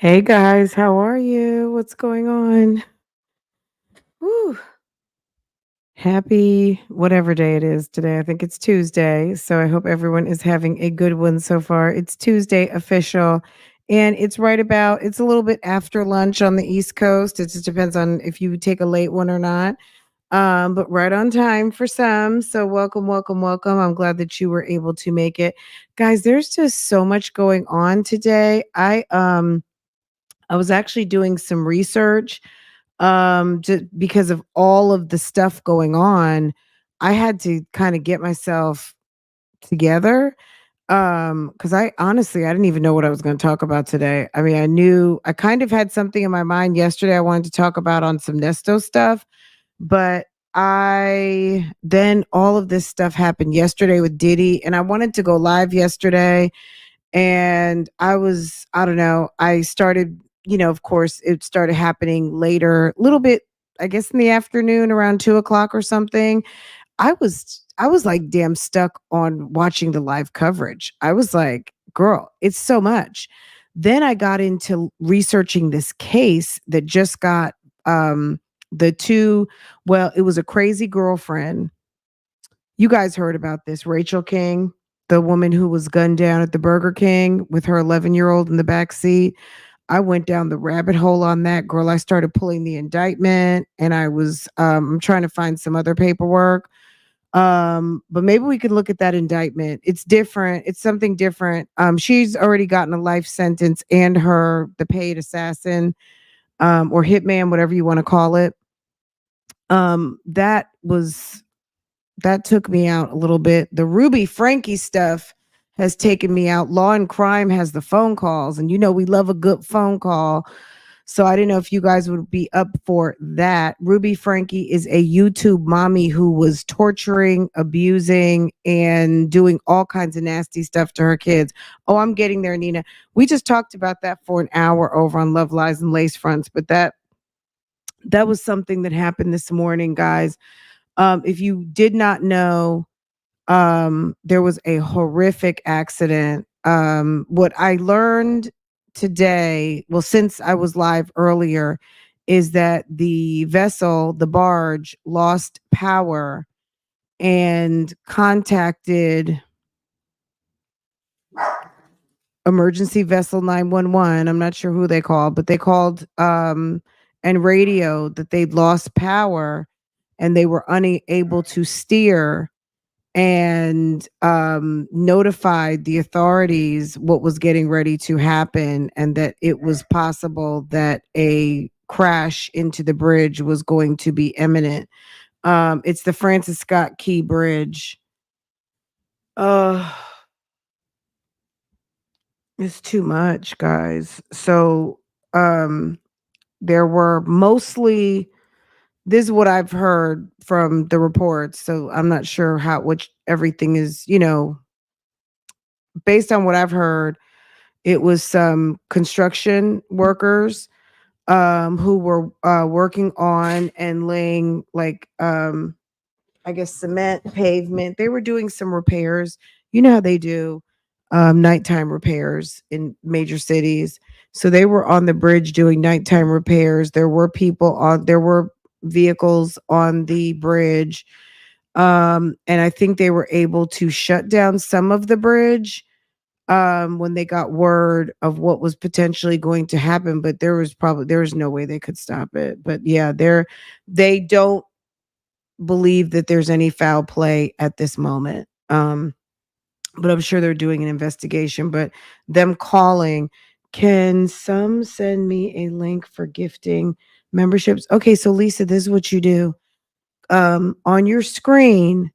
Hey guys, how are you? What's going on? Woo. Happy whatever day it is today. I think it's Tuesday. So I hope everyone is having a good one so far. It's Tuesday official. And it's a little bit after lunch on the East Coast. It just depends on if you take a late one or not. But right on time for some. So welcome, welcome, welcome. I'm glad that you were able to make it. Guys, there's just so much going on today. I was actually doing some research just because of all of the stuff going on. I had to kind of get myself together cuz I honestly I didn't even know what I was going to talk about today. I mean, I kind of had something in my mind yesterday I wanted to talk about on some Nesto stuff, but I then all of this stuff happened yesterday with Diddy and I wanted to go live yesterday and I don't know, I started, of course, it started happening later, a little bit, I guess in the afternoon around 2 o'clock or something. I was like damn stuck on watching the live coverage. I was like, girl, it's so much. Then I got into researching this case that just got the two, well, it was a crazy girlfriend. You guys heard about this, Rachel King, the woman who was gunned down at the Burger King with her 11-year-old in the back seat. I went down the rabbit hole on that girl. I started pulling the indictment and I'm trying to find some other paperwork. But maybe we could look at that indictment. It's different. It's something different. She's already gotten a life sentence and the paid assassin, or hitman, whatever you want to call it. That was that took me out a little bit. The Ruby Frankie stuff has taken me out. Law and Crime has the phone calls, and we love a good phone call. So I didn't know if you guys would be up for that. Ruby Frankie is a YouTube mommy who was torturing, abusing, and doing all kinds of nasty stuff to her kids. Oh, I'm getting there, Nina. We just talked about that for an hour over on Love Lies and Lace Fronts, but that was something that happened this morning, guys. If you did not know, there was a horrific accident. What I learned today, well, since I was live earlier, is that the vessel, the barge, lost power and contacted emergency vessel 911. I'm not sure who they called, but they called and radioed that they'd lost power and they were unable to steer, and notified the authorities what was getting ready to happen and that it was possible that a crash into the bridge was going to be imminent. It's the Francis Scott Key Bridge. Uh, it's too much, guys. So um, there were mostly, this is what I've heard from the reports. So I'm not sure which everything is, based on what I've heard. It was some construction workers who were working on and laying, like, I guess, cement pavement. They were doing some repairs. You know how they do nighttime repairs in major cities. So they were on the bridge doing nighttime repairs. There were vehicles on the bridge. And I think they were able to shut down some of the bridge when they got word of what was potentially going to happen, but there was no way they could stop it. But yeah, they don't believe that there's any foul play at this moment. But I'm sure they're doing an investigation. But them calling, can some send me a link for gifting memberships? Okay, so Lisa, this is what you do. On your screen,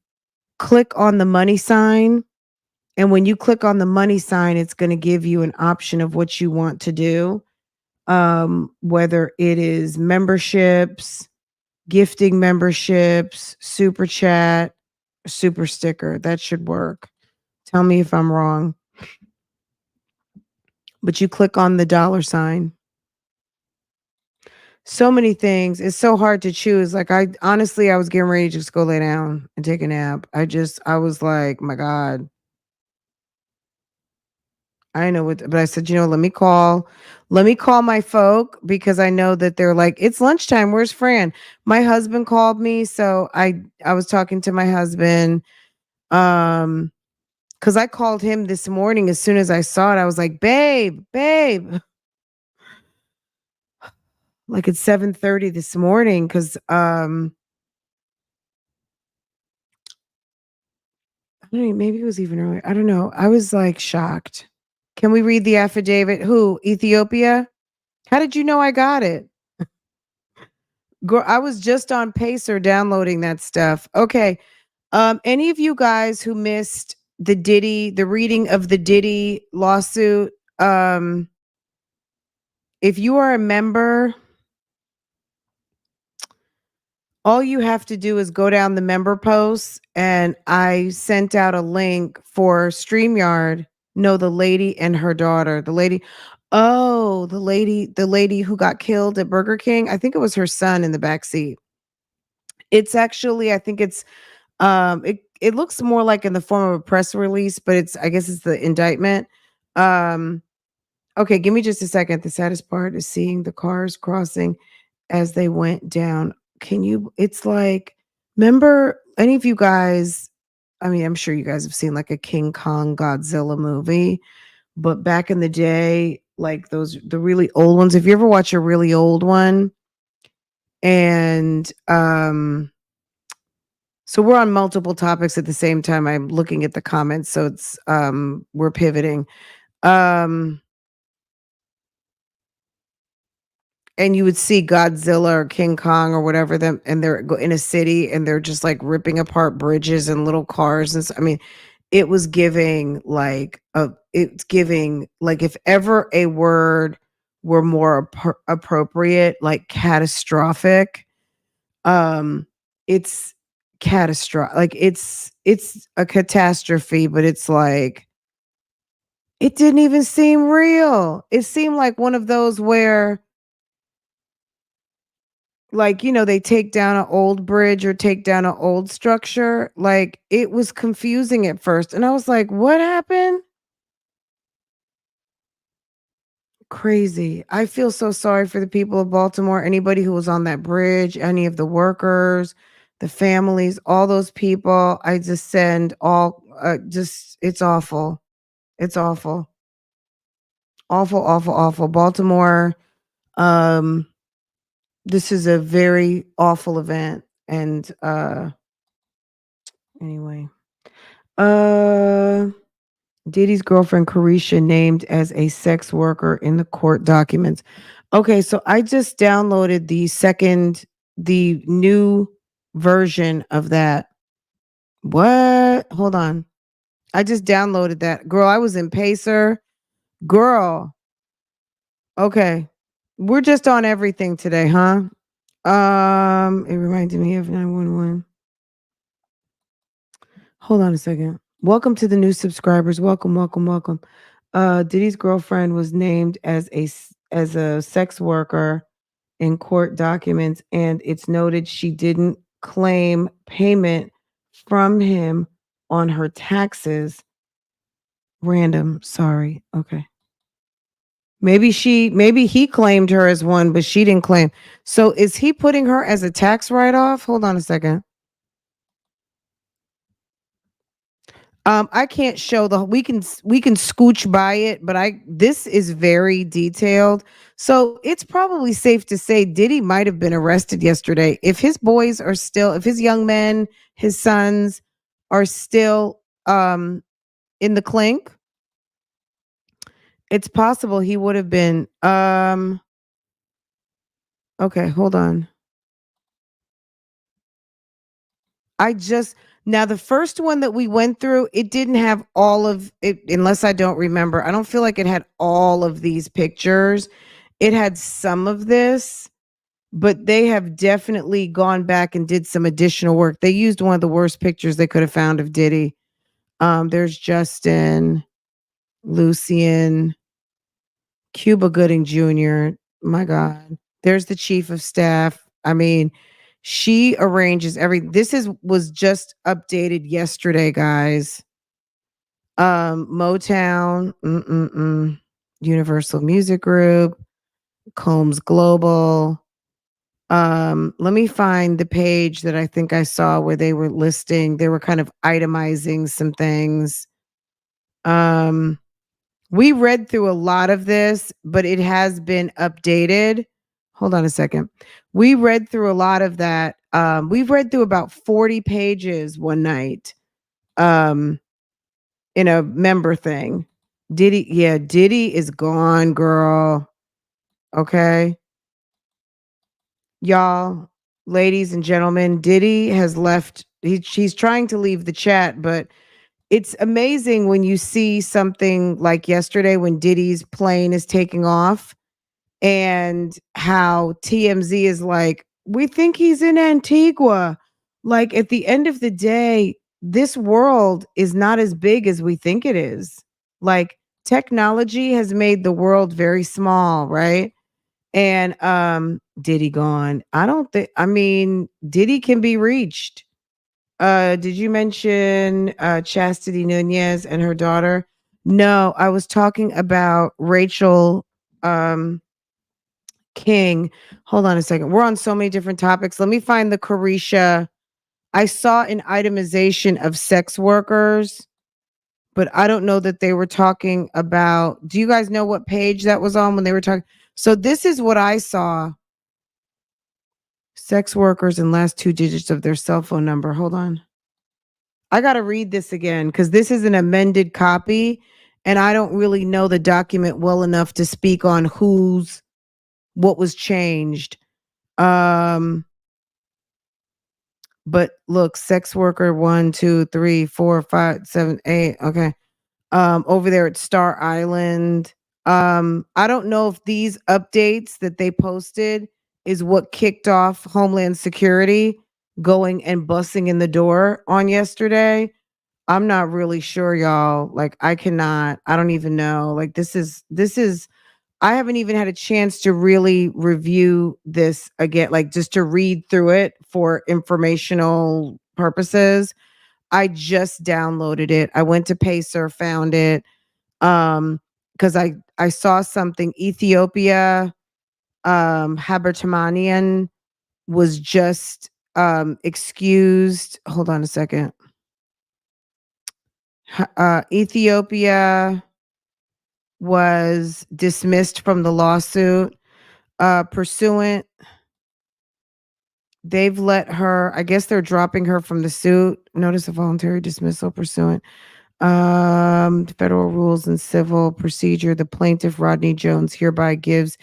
click on the money sign. And when you click on the money sign, it's going to give you an option of what you want to do. Whether it is memberships, gifting memberships, super chat, super sticker. That should work. Tell me if I'm wrong. But you click on the dollar sign. So many things. It's so hard to choose. Like, I honestly, I was getting ready to just go lay down and take a nap. I was like, my God. I know what, but I said, let me call my folk because I know that they're like, it's lunchtime. Where's Fran? My husband called me, so I was talking to my husband. Um, because I called him this morning as soon as I saw it. I was like, babe, like it's 7:30 this morning. Cause I don't know, maybe it was even earlier. I don't know. I was like shocked. Can we read the affidavit? Who? Ethiopia? How did you know I got it? Girl, I was just on Pacer downloading that stuff. Okay. Any of you guys who missed the reading of the Diddy lawsuit, um, if you are a member, all you have to do is go down the member posts, and I sent out a link for StreamYard. No, the lady and her daughter. The lady who got killed at Burger King. I think it was her son in the back seat. It's actually, I think it's it looks more like in the form of a press release, but it's I guess it's the indictment. Um okay, give me just a second. The saddest part is seeing the cars crossing as they went down. Can you it's like remember any of you guys, I mean, I'm sure you guys have seen like a King Kong Godzilla movie, but back in the day, like those the really old ones, if you ever watch a really old one and so we're on multiple topics at the same time. I'm looking at the comments, so it's we're pivoting. Um and you would see Godzilla or King Kong or whatever them and they're in a city and they're just like ripping apart bridges and little cars I mean, it was giving like it's giving like if ever a word were more appropriate, like catastrophic, um it's catastrophic. Like it's a catastrophe, but it's like it didn't even seem real. It seemed like one of those where like, they take down an old bridge or take down an old structure. Like it was confusing at first. And I was like, what happened? Crazy. I feel so sorry for the people of Baltimore, anybody who was on that bridge, any of the workers, the families, all those people. I just send all just it's awful. It's awful. Awful, awful, awful. Baltimore, um, this is a very awful event. And anyway. Uh Diddy's girlfriend Caresha named as a sex worker in the court documents. Okay, so I just downloaded the new version of that. What? Hold on. I just downloaded that. Girl, I was in Pacer. Girl. Okay. We're just on everything today, huh? It reminded me of 911. Hold on a second. Welcome to the new subscribers. Welcome, welcome, welcome. Diddy's girlfriend was named as as a sex worker in court documents, and it's noted she didn't claim payment from him on her taxes. Random. Sorry. Okay. Maybe he claimed her as one, but she didn't claim. So is he putting her as a tax write-off? Hold on a second. I can't show we can scooch by it, but I this is very detailed. So it's probably safe to say Diddy might have been arrested yesterday. If his young men, his sons are still in the clink, it's possible he would have been okay, hold on. I just now the first one that we went through, it didn't have all of it unless I don't remember. I don't feel like it had all of these pictures. It had some of this, but they have definitely gone back and did some additional work. They used one of the worst pictures they could have found of Diddy. There's Justin, Lucian, Cuba Gooding Jr. My God. There's the chief of staff. I mean, she arranges every this is was just updated yesterday, guys. Motown, Universal Music Group, Combs Global. Let me find the page that I think I saw where they were kind of itemizing some things. Um, we read through a lot of this, but it has been updated. Hold on a second. We read through a lot of that. We've read through about 40 pages one night. In a member thing. Diddy is gone, girl. Okay. Y'all, ladies and gentlemen, Diddy has left. She's trying to leave the chat, but it's amazing when you see something like yesterday when Diddy's plane is taking off and how TMZ is like, we think he's in Antigua. Like at the end of the day, this world is not as big as we think it is. Like technology has made the world very small, right? And Diddy gone. I don't think I mean Diddy can be reached. Did you mention Chastity Nunez and her daughter? No, I was talking about Rachel King. Hold on a second. We're on so many different topics. Let me find the Caresha. I saw an itemization of sex workers, but I don't know that they were talking about. Do you guys know what page that was on when they were talking? So this is what I saw. Sex workers and last two digits of their cell phone number. Hold on. I got to read this again because this is an amended copy and I don't really know the document well enough to speak on what was changed. Um, but look, sex worker 1, 2, 3, 4, 5, 7, 8. Okay. Over there at Star Island. I don't know if these updates that they posted is what kicked off Homeland Security going and bussing in the door on yesterday. I'm not really sure, y'all. Like I don't even know. Like this is I haven't even had a chance to really review this again, like just to read through it for informational purposes. I just downloaded it. I went to Pacer, found it. Because I saw something Ethiopia, Habertamanian was just excused. Hold on a second. Ethiopia was dismissed from the lawsuit. Pursuant, they've let her, I guess they're dropping her from the suit. Notice of voluntary dismissal pursuant. Federal rules and civil procedure. The plaintiff, Rodney Jones, hereby gives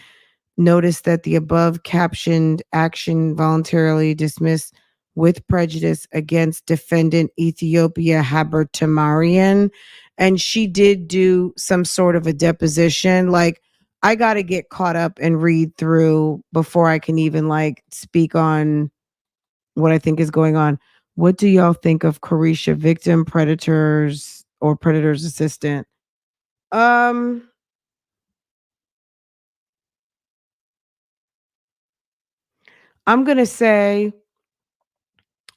notice that the above captioned action voluntarily dismissed with prejudice against defendant Ethiopia Habertamarian. And she did do some sort of a deposition. Like, I got to get caught up and read through before I can even like speak on what I think is going on. What do y'all think of Caresha, victim, predators, or predator's assistant? Um, I'm gonna say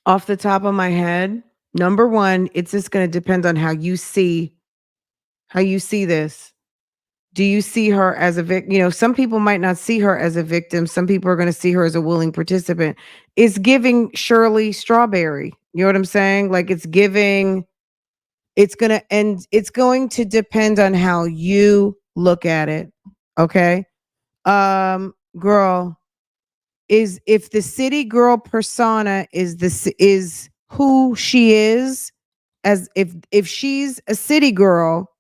off the top of my head, number one, it's just gonna depend on how you see this. Do you see her as a victim? You know, some people might not see her as a victim. Some people are going to see her as a willing participant. It's giving Shirley Strawberry. You know what I'm saying? Like it's giving, it's going to depend on how you look at it. Okay. Girl, is if the city girl persona is who she is, as if she's a city girl,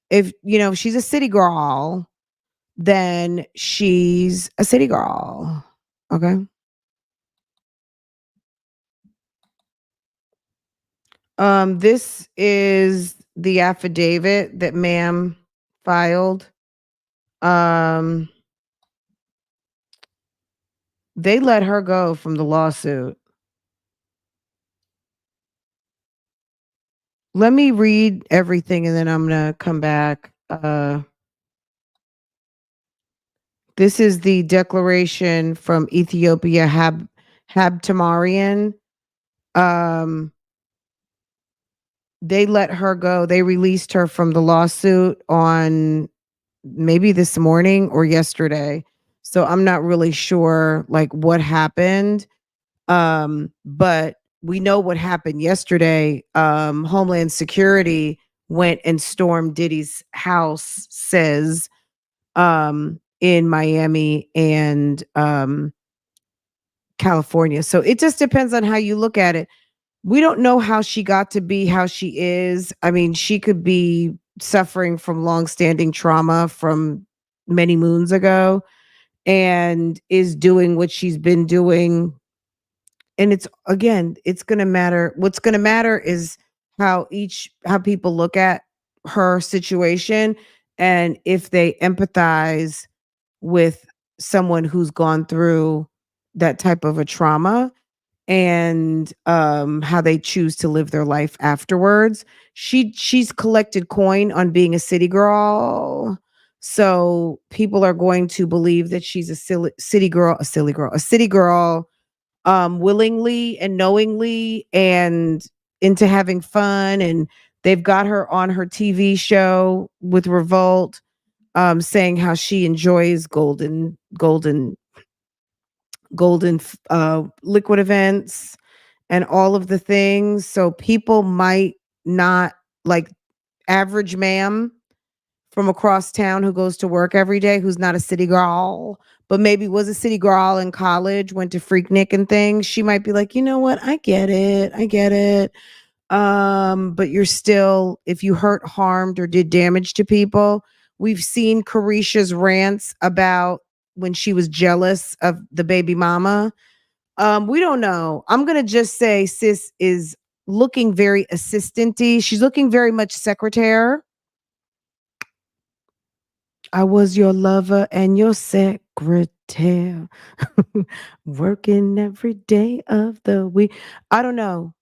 if you know, if she's a city girl, then she's a city girl. Okay. This is the affidavit that ma'am filed. Um, they let her go from the lawsuit. Let me read everything and then I'm gonna come back. This is the declaration from Ethiopia Habtamarian. Um, They let her go. They released her from the lawsuit on maybe this morning or yesterday. So I'm not really sure like what happened. But we know what happened yesterday. Homeland Security went and stormed Diddy's house, says in Miami and California. So it just depends on how you look at it. We don't know how she got to be how she is. I mean, she could be suffering from long-standing trauma from many moons ago and is doing what she's been doing. And it's again, it's going to matter. What's going to matter is how people look at her situation and if they empathize with someone who's gone through that type of a trauma and how they choose to live their life afterwards. She's collected coin on being a city girl. So people are going to believe that she's a a city girl, willingly and knowingly and into having fun. And they've got her on her TV show with Revolt, saying how she enjoys golden liquid events and all of the things. So people might not like average ma'am from across town who goes to work every day, who's not a city girl, but maybe was a city girl in college, went to Freaknik and things. She might be like, you know what? I get it. I get it. But you're still, if you hurt, harmed, or did damage to people, we've seen Caresha's rants about when she was jealous of the baby mama. We don't know. I'm gonna just say sis is looking very assistanty. She's looking very much secretary. I was your lover and your secretary, working every day of the week. I don't know.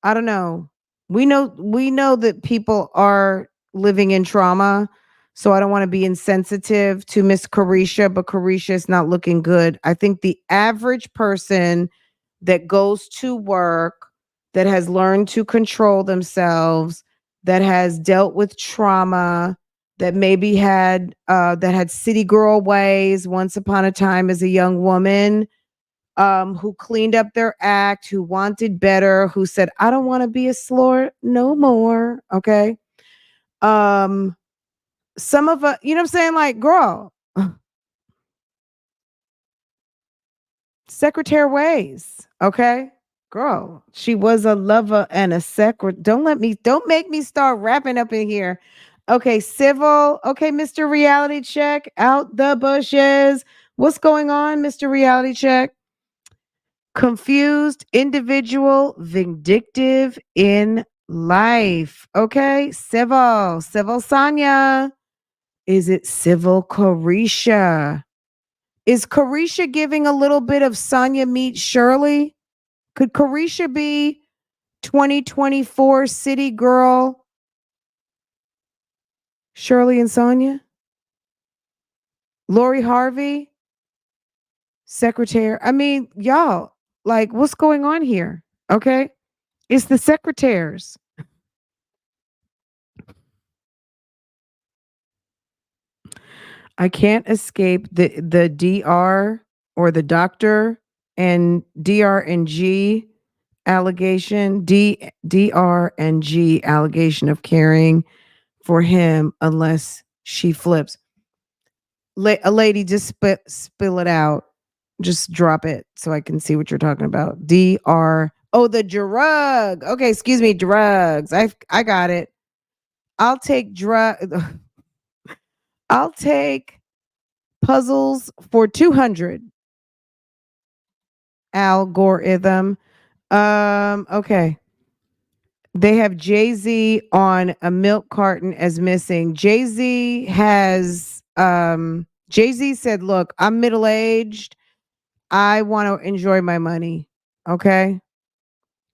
I don't know. We know that people are living in trauma. So I don't want to be insensitive to Miss Caresha, but Caresha is not looking good. I think the average person that goes to work, that has learned to control themselves, that has dealt with trauma, that maybe had city girl ways once upon a time as a young woman, who cleaned up their act, who wanted better, who said, I don't want to be a slur no more. Okay. Um, some of us, you know what I'm saying? Like, girl, secretary ways. Okay. Girl, she was a lover and a secretary. Don't make me start wrapping up in here. Okay, civil. Okay, Mr. Reality Check, out the bushes. What's going on, Mr. Reality Check? Confused individual, vindictive in life. Okay, civil Sonia. Is it civil Caresha? Is Caresha giving a little bit of Sonia meets Shirley? Could Caresha be 2024 city girl Shirley and Sonia? Lori Harvey, secretary. I mean, y'all, like, what's going on here? Okay, it's the secretaries. I can't escape the DR or the doctor and DR and G allegation, DR and G allegation of caring for him unless she flips. A lady, just spill it out. Just drop it so I can see what you're talking about. DR. Oh, the drug. Okay, excuse me, drugs. I got it. I'll take drug. I'll take puzzles for 200. Algorithm. Okay. They have Jay-Z on a milk carton as missing. Jay-Z said, "Look, I'm middle-aged. I want to enjoy my money." Okay?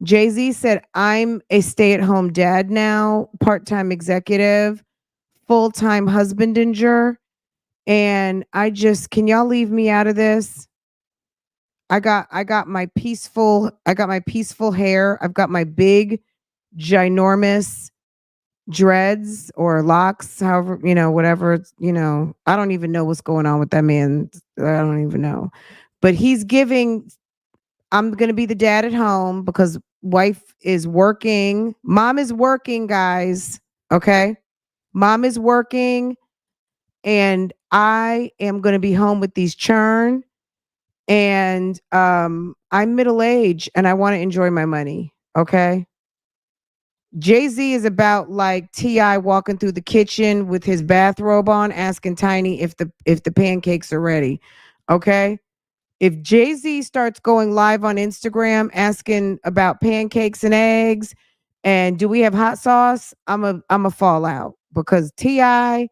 Jay-Z said, "I'm a stay-at-home dad now, part-time executive, full-time husbandinger, and can y'all leave me out of this? I got my peaceful hair. I've got my big, ginormous dreads or locks, however, whatever, I don't even know what's going on with that man. I don't even know. But he's giving, I'm going to be the dad at home because wife is working. Mom is working, guys. Okay. Mom is working and I am going to be home with these churn and I'm middle age and I want to enjoy my money. Okay. Jay-Z is about like T.I. walking through the kitchen with his bathrobe on, asking Tiny if the pancakes are ready. Okay. If Jay-Z starts going live on Instagram asking about pancakes and eggs and do we have hot sauce, I'm a fall out because Ti and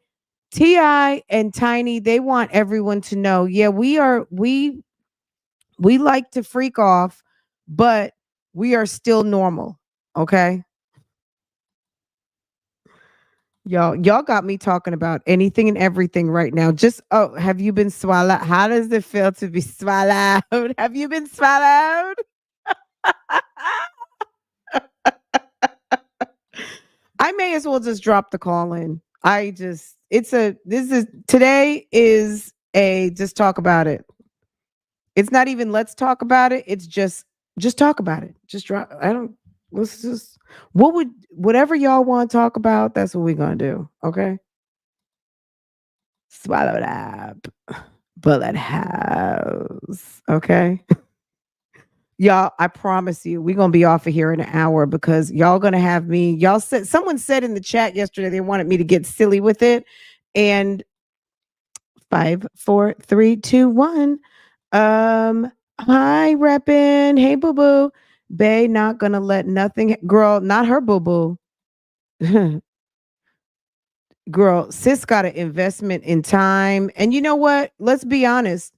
Tiny, they want everyone to know, yeah, we like to freak off, but we are still normal. Okay. Y'all got me talking about anything and everything right now. Just have you been swallowed? How does it feel to be swallowed? Have you been swallowed? I may as well just drop the call in. Today is a just talk about it. It's not even let's talk about it. It's just talk about it. Just drop. I don't. Let's just whatever y'all want to talk about. That's what we're gonna do. Okay. Swallow it up. Bullet house. Okay. Y'all, I promise you, we're gonna be off of here in an hour because y'all gonna have me. Y'all said someone said in the chat yesterday they wanted me to get silly with it. And 5, 4, 3, 2, 1. Hi, reppin'. Hey, boo boo. Bay not gonna let nothing, girl, not her boo boo. Girl, sis got an investment in time. And you know what? Let's be honest.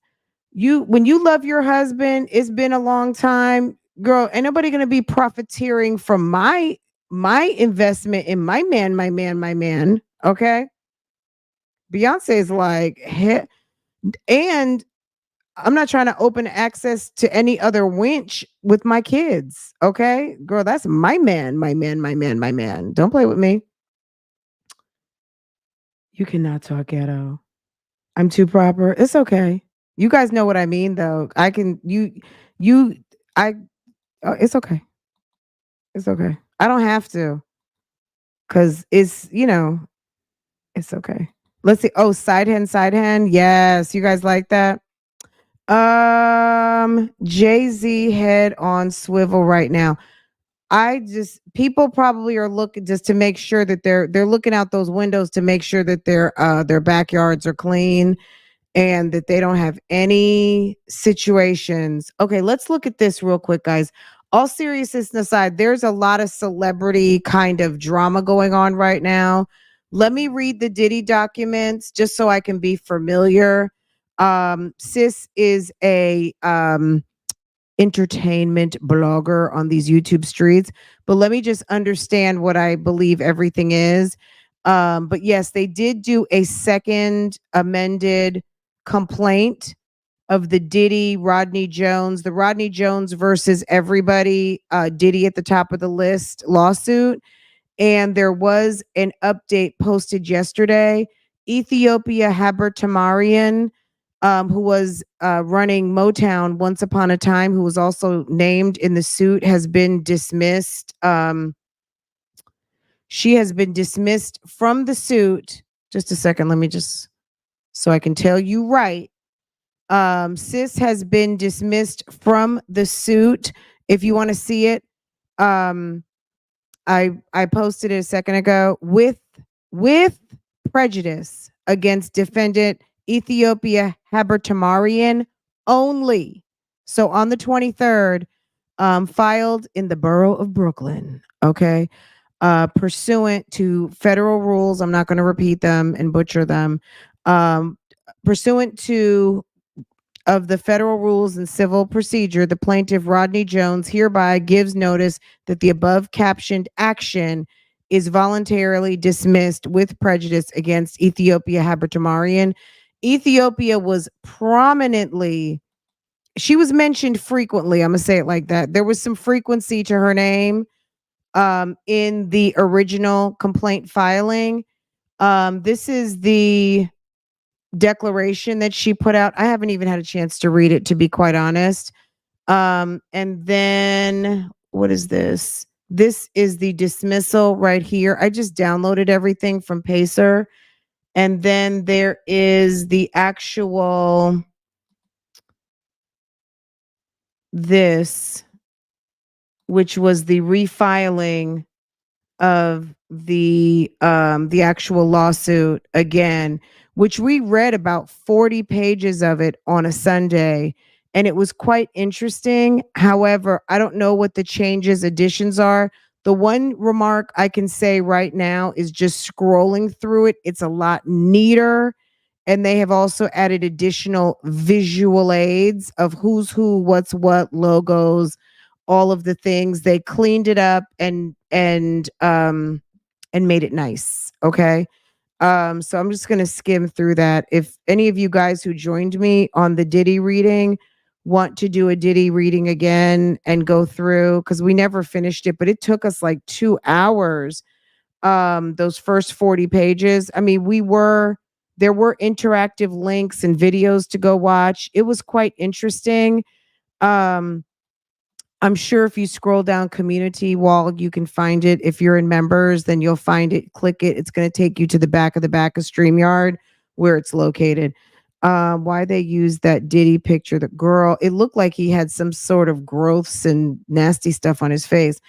When you love your husband, it's been a long time. Girl, ain't nobody gonna be profiteering from my investment in my man, my man, my man. Okay. Beyonce is like, and I'm not trying to open access to any other winch with my kids. Okay. Girl, that's my man, my man, my man, my man. Don't play with me. You cannot talk ghetto. I'm too proper. It's okay. You guys know what I mean though. I can you I it's okay. It's okay. I don't have to cuz it's okay. Let's see. Oh, side hand, side hand. Yes, you guys like that? Jay-Z head on swivel right now. People probably are looking just to make sure that they're looking out those windows to make sure that their backyards are clean and that they don't have any situations. Okay, let's look at this real quick, guys. All seriousness aside, there's a lot of celebrity kind of drama going on right now. Let me read the Diddy documents just so I can be familiar. Sis is a entertainment blogger on these YouTube streets, but let me just understand what I believe everything is. But yes, they did do a second amended complaint of the Diddy the Rodney Jones versus everybody, Diddy at the top of the list lawsuit. And there was an update posted yesterday. Ethiopia Habertamarian, who was running Motown once upon a time, who was also named in the suit, has been dismissed. She has been dismissed from the suit. Just a second, let me just so I can tell you right. Sis has been dismissed from the suit. If you want to see it, um, I posted it a second ago with prejudice against defendant Ethiopia Habertamarian only. So on the 23rd, filed in the borough of Brooklyn. Okay. Pursuant to federal rules, I'm not going to repeat them and butcher them. Um, Pursuant to of the federal rules and civil procedure, the plaintiff Rodney Jones hereby gives notice that the above captioned action is voluntarily dismissed with prejudice against Ethiopia Habertamarian. Ethiopia was she was mentioned frequently. I'm going to say it like that. There was some frequency to her name. in the original complaint filing. This is the declaration that she put out. I haven't even had a chance to read it, to be quite honest. And then what is this? This is the dismissal right here. I just downloaded everything from Pacer. And then there is the actual this, which was the refiling of the actual lawsuit again, which we read about 40 pages of it on a Sunday, and it was quite interesting. However, I don't know what the changes additions are. The one remark I can say right now is just scrolling through it, it's a lot neater, and they have also added additional visual aids of who's who, what's what, logos, all of the things. They cleaned it up and made it nice. Okay. So I'm just gonna skim through that. If any of you guys who joined me on the Diddy reading want to do a Diddy reading again and go through, because we never finished it, but it took us like 2 hours. Those first 40 pages. I mean, there were interactive links and videos to go watch. It was quite interesting. Um, I'm sure if you scroll down community wall, you can find it. If you're in members, then you'll find it. Click it. It's going to take you to the back of StreamYard where it's located. Why they used that Diddy picture, the girl, it looked like he had some sort of growths and nasty stuff on his face.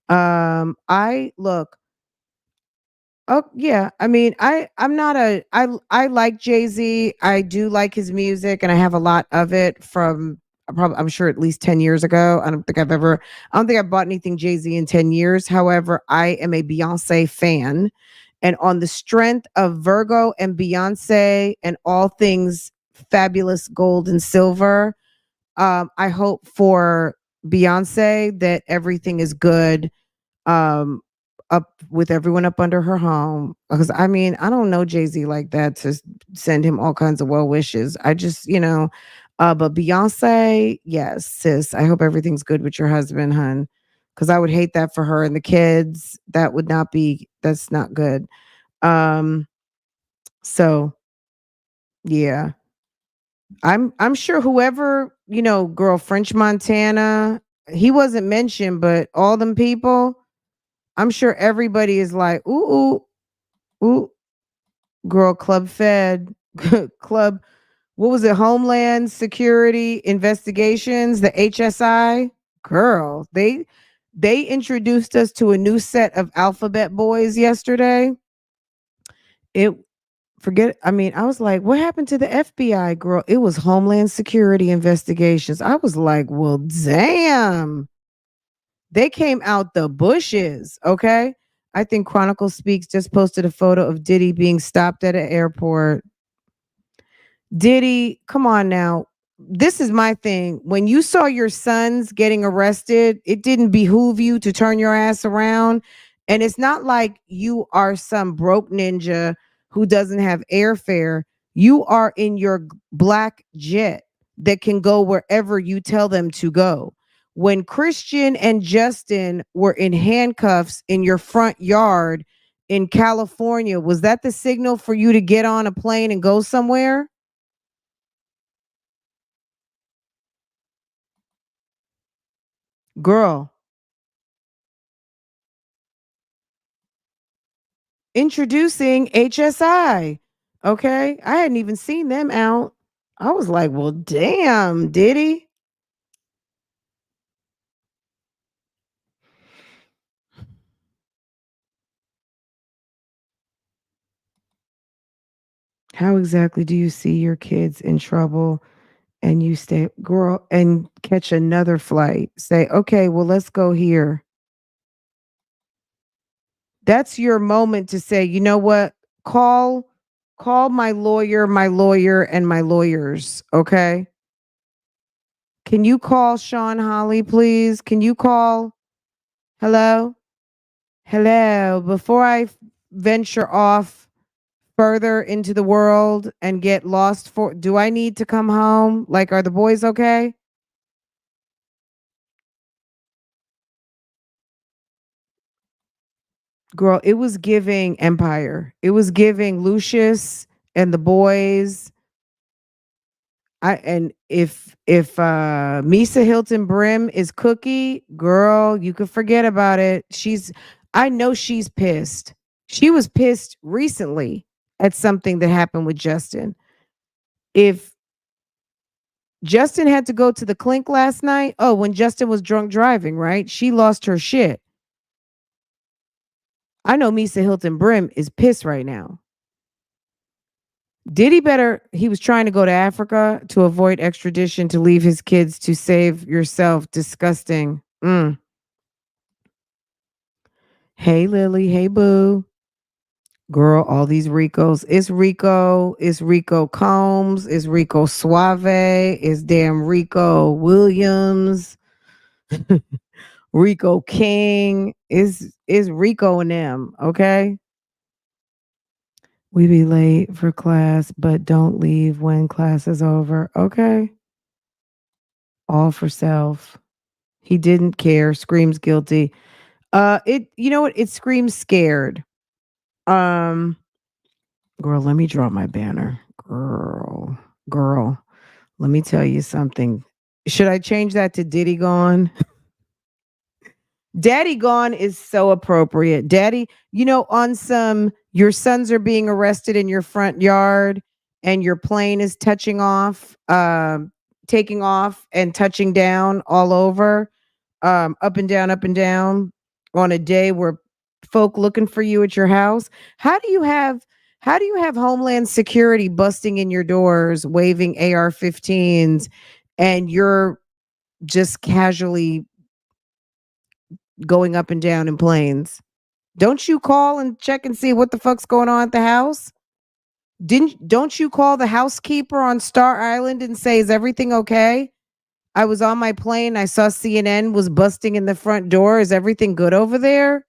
I look, Oh yeah, I mean, I'm not a I like Jay-Z. I do like his music, and I have a lot of it from probably I'm sure at least 10 years ago. I don't think I've bought anything Jay-Z in 10 years. However, I am a Beyonce fan, and on the strength of Virgo and Beyonce and all things fabulous gold and silver, I hope for Beyonce that everything is good, um up with everyone up under her home, because I mean I don't know Jay-Z like that to send him all kinds of well wishes. I just but Beyonce, yes sis, I hope everything's good with your husband, hun, because I would hate that for her and the kids. That's not good. um so yeah, I'm sure whoever, girl, French Montana, he wasn't mentioned, but all them people, I'm sure everybody is like, ooh, ooh, ooh, girl, Club Fed, Club, what was it? Homeland Security Investigations, the HSI. Girl, they introduced us to a new set of alphabet boys yesterday. It forget, I mean, I was like, what happened to the FBI, girl? It was Homeland Security Investigations. I was like, well, damn. They came out the bushes, okay? I think Chronicle Speaks just posted a photo of Diddy being stopped at an airport. Diddy, come on now. This is my thing. When you saw your sons getting arrested, it didn't behoove you to turn your ass around. And it's not like you are some broke ninja who doesn't have airfare. You are in your black jet that can go wherever you tell them to go. When Christian and Justin were in handcuffs in your front yard in California, was that the signal for you to get on a plane and go somewhere? Girl, introducing HSI. Okay. I hadn't even seen them out. I was like, well, damn, Diddy. How exactly do you see your kids in trouble and you stay, girl, and catch another flight? Say, okay, well, let's go here. That's your moment to say, you know what? Call, call my lawyer, and my lawyers. Okay. Can you call Sean Holly, please? Can you call? Hello? Hello. Before I venture off further into the world and get lost, do I need to come home? Like, are the boys okay? Girl, it was giving Empire. It was giving Lucius and the boys. And if Misa Hilton Brim is Cookie, girl, you could forget about it. I know she's pissed. She was pissed recently at something that happened with Justin. If Justin had to go to the clink last night, oh, when Justin was drunk driving, right? She lost her shit. I know Misa Hilton Brim is pissed right now. Diddy better, he was trying to go to Africa to avoid extradition to leave his kids to save yourself. Disgusting. Mm. Hey, Lily. Hey, Boo. Girl, all these Ricos. It's Rico. It's Rico Combs. It's Rico Suave. It's damn Rico Williams. Rico King. Is Rico and them. Okay. We be late for class, but don't leave when class is over. Okay. All for self. He didn't care. Screams guilty. It. You know what? It screams scared. Um, girl, let me draw my banner. Girl. Let me tell you something. Should I change that to Diddy Gone? Daddy Gone is so appropriate. Daddy, on some, your sons are being arrested in your front yard and your plane is taking off and touching down all over, up and down on a day where folk looking for you at your house. How do you have how do you have Homeland Security busting in your doors, waving AR-15s, and you're just casually going up and down in planes? Don't you call and check and see what the fuck's going on at the house? Don't you call the housekeeper on Star Island and say, is everything okay? I was on my plane. I saw CNN was busting in the front door. Is everything good over there?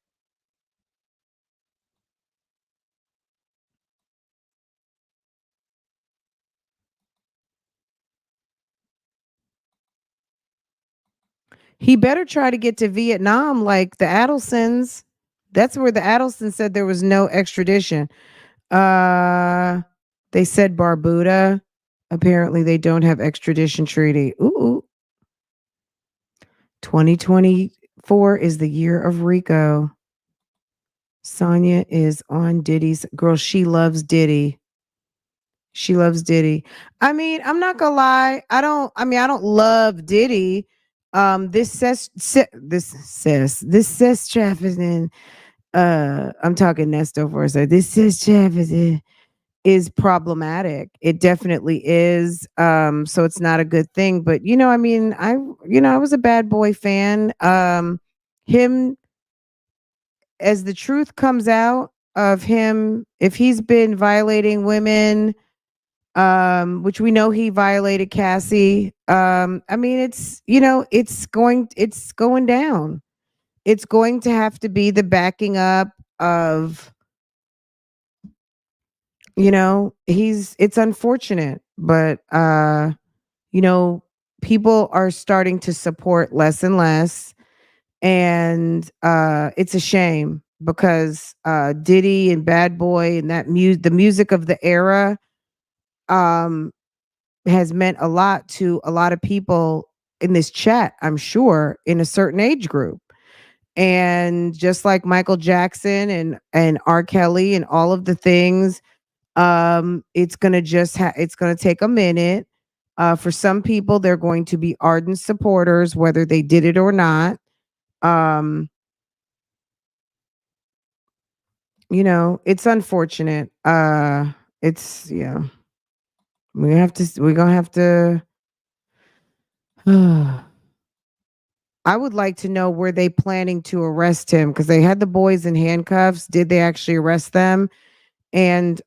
He better try to get to Vietnam like the Adelsons. That's where the Adelsons said there was no extradition. Uh they said Barbuda. Apparently they don't have extradition treaty. Ooh, 2024 is the year of Rico. Sonya is on Diddy's girl. She loves Diddy. She loves Diddy. I mean, I'm not gonna lie. I don't love Diddy. This says trafficking. I'm talking Nesto for a second. This says trafficking is problematic. It definitely is. So it's not a good thing. But I mean, I was a Bad Boy fan. Him, as the truth comes out of him, if he's been violating women, which we know he violated Cassie. I mean, it's going down. It's going to have to be the backing up of, it's unfortunate, but you know, people are starting to support less and less. And it's a shame because Diddy and Bad Boy and the music of the era um has meant a lot to a lot of people in this chat, I'm sure, in a certain age group. And just like Michael Jackson and R. Kelly and all of the things, it's gonna take a minute. For some people, they're going to be ardent supporters, whether they did it or not. Um, it's unfortunate. It's yeah. We're gonna have to I would like to know, were they planning to arrest him? Because they had the boys in handcuffs. Did they actually arrest them? And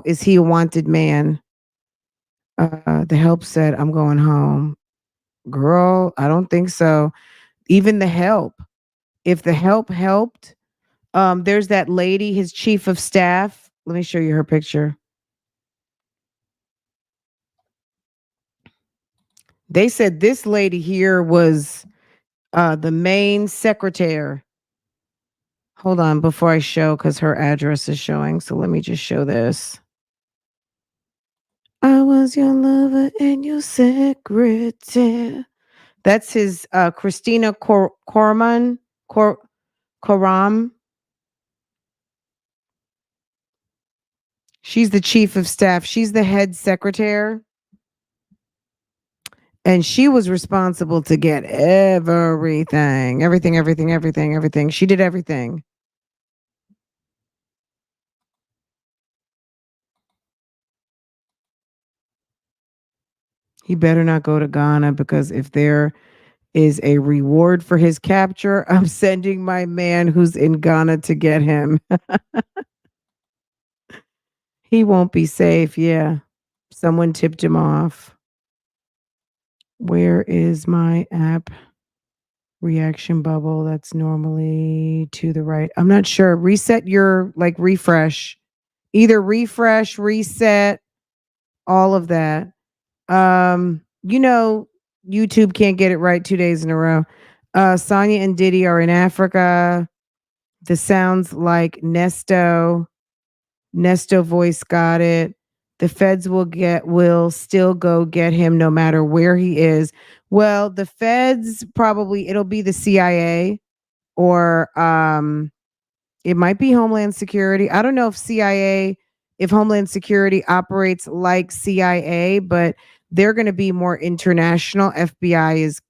is he a wanted man? The help said, I'm going home. Girl, I don't think so. Even the help. If the help helped, there's that lady, his chief of staff. Let me show you her picture. They said this lady here was the main secretary. Hold on before I show because her address is showing. So let me just show this. I was your lover and your secretary. That's his Christina Korman Koram. She's the chief of staff. She's the head secretary. And she was responsible to get everything. Everything, everything, everything, everything. She did everything. He better not go to Ghana because if there is a reward for his capture, I'm sending my man who's in Ghana to get him. He won't be safe. Yeah. Someone tipped him off. Where is my app reaction bubble? That's normally to the right. I'm not sure. Reset your like refresh. Either refresh, reset, all of that. You know, YouTube can't get it right 2 days in a row. Sonia and Diddy are in Africa. The sounds like Nesto. Nesto voice got it. The feds will still go get him no matter where he is. Well, the feds probably it'll be the CIA or it might be Homeland Security. I don't know if Homeland Security operates like CIA, but they're going to be more international. FBI is,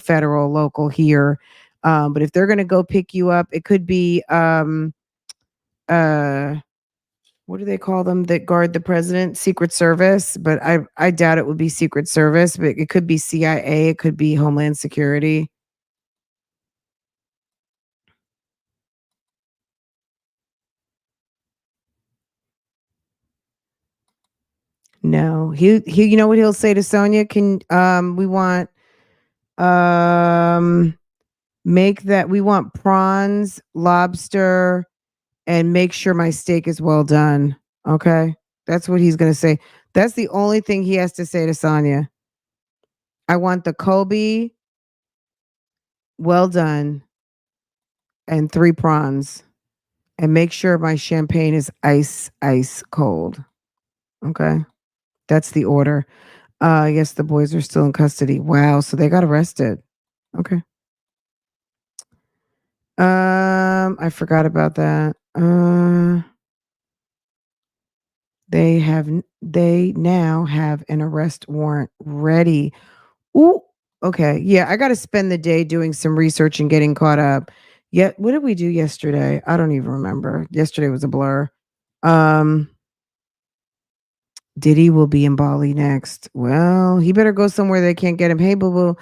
federal, local here. But if they're going to go pick you up, it could be, uh, what do they call them that guard the president? Secret Service. But I doubt it would be Secret Service, but it could be CIA. It could be Homeland Security. No, he you know what he'll say to Sonia? Can we want um make that we want prawns, lobster, and make sure my steak is well done. Okay? That's what he's gonna say. That's the only thing he has to say to Sonia. I want the Kobe well done and 3 prawns. And make sure my champagne is ice cold. Okay? That's the order. Yes, the boys are still in custody. Wow, so they got arrested. Okay. I forgot about that. They now have an arrest warrant ready. Ooh, okay. Yeah, I got to spend the day doing some research and getting caught up. Yeah, what did we do yesterday? I don't even remember. Yesterday was a blur. Um, Diddy will be in Bali next. Well, he better go somewhere they can't get him. Hey, boo boo.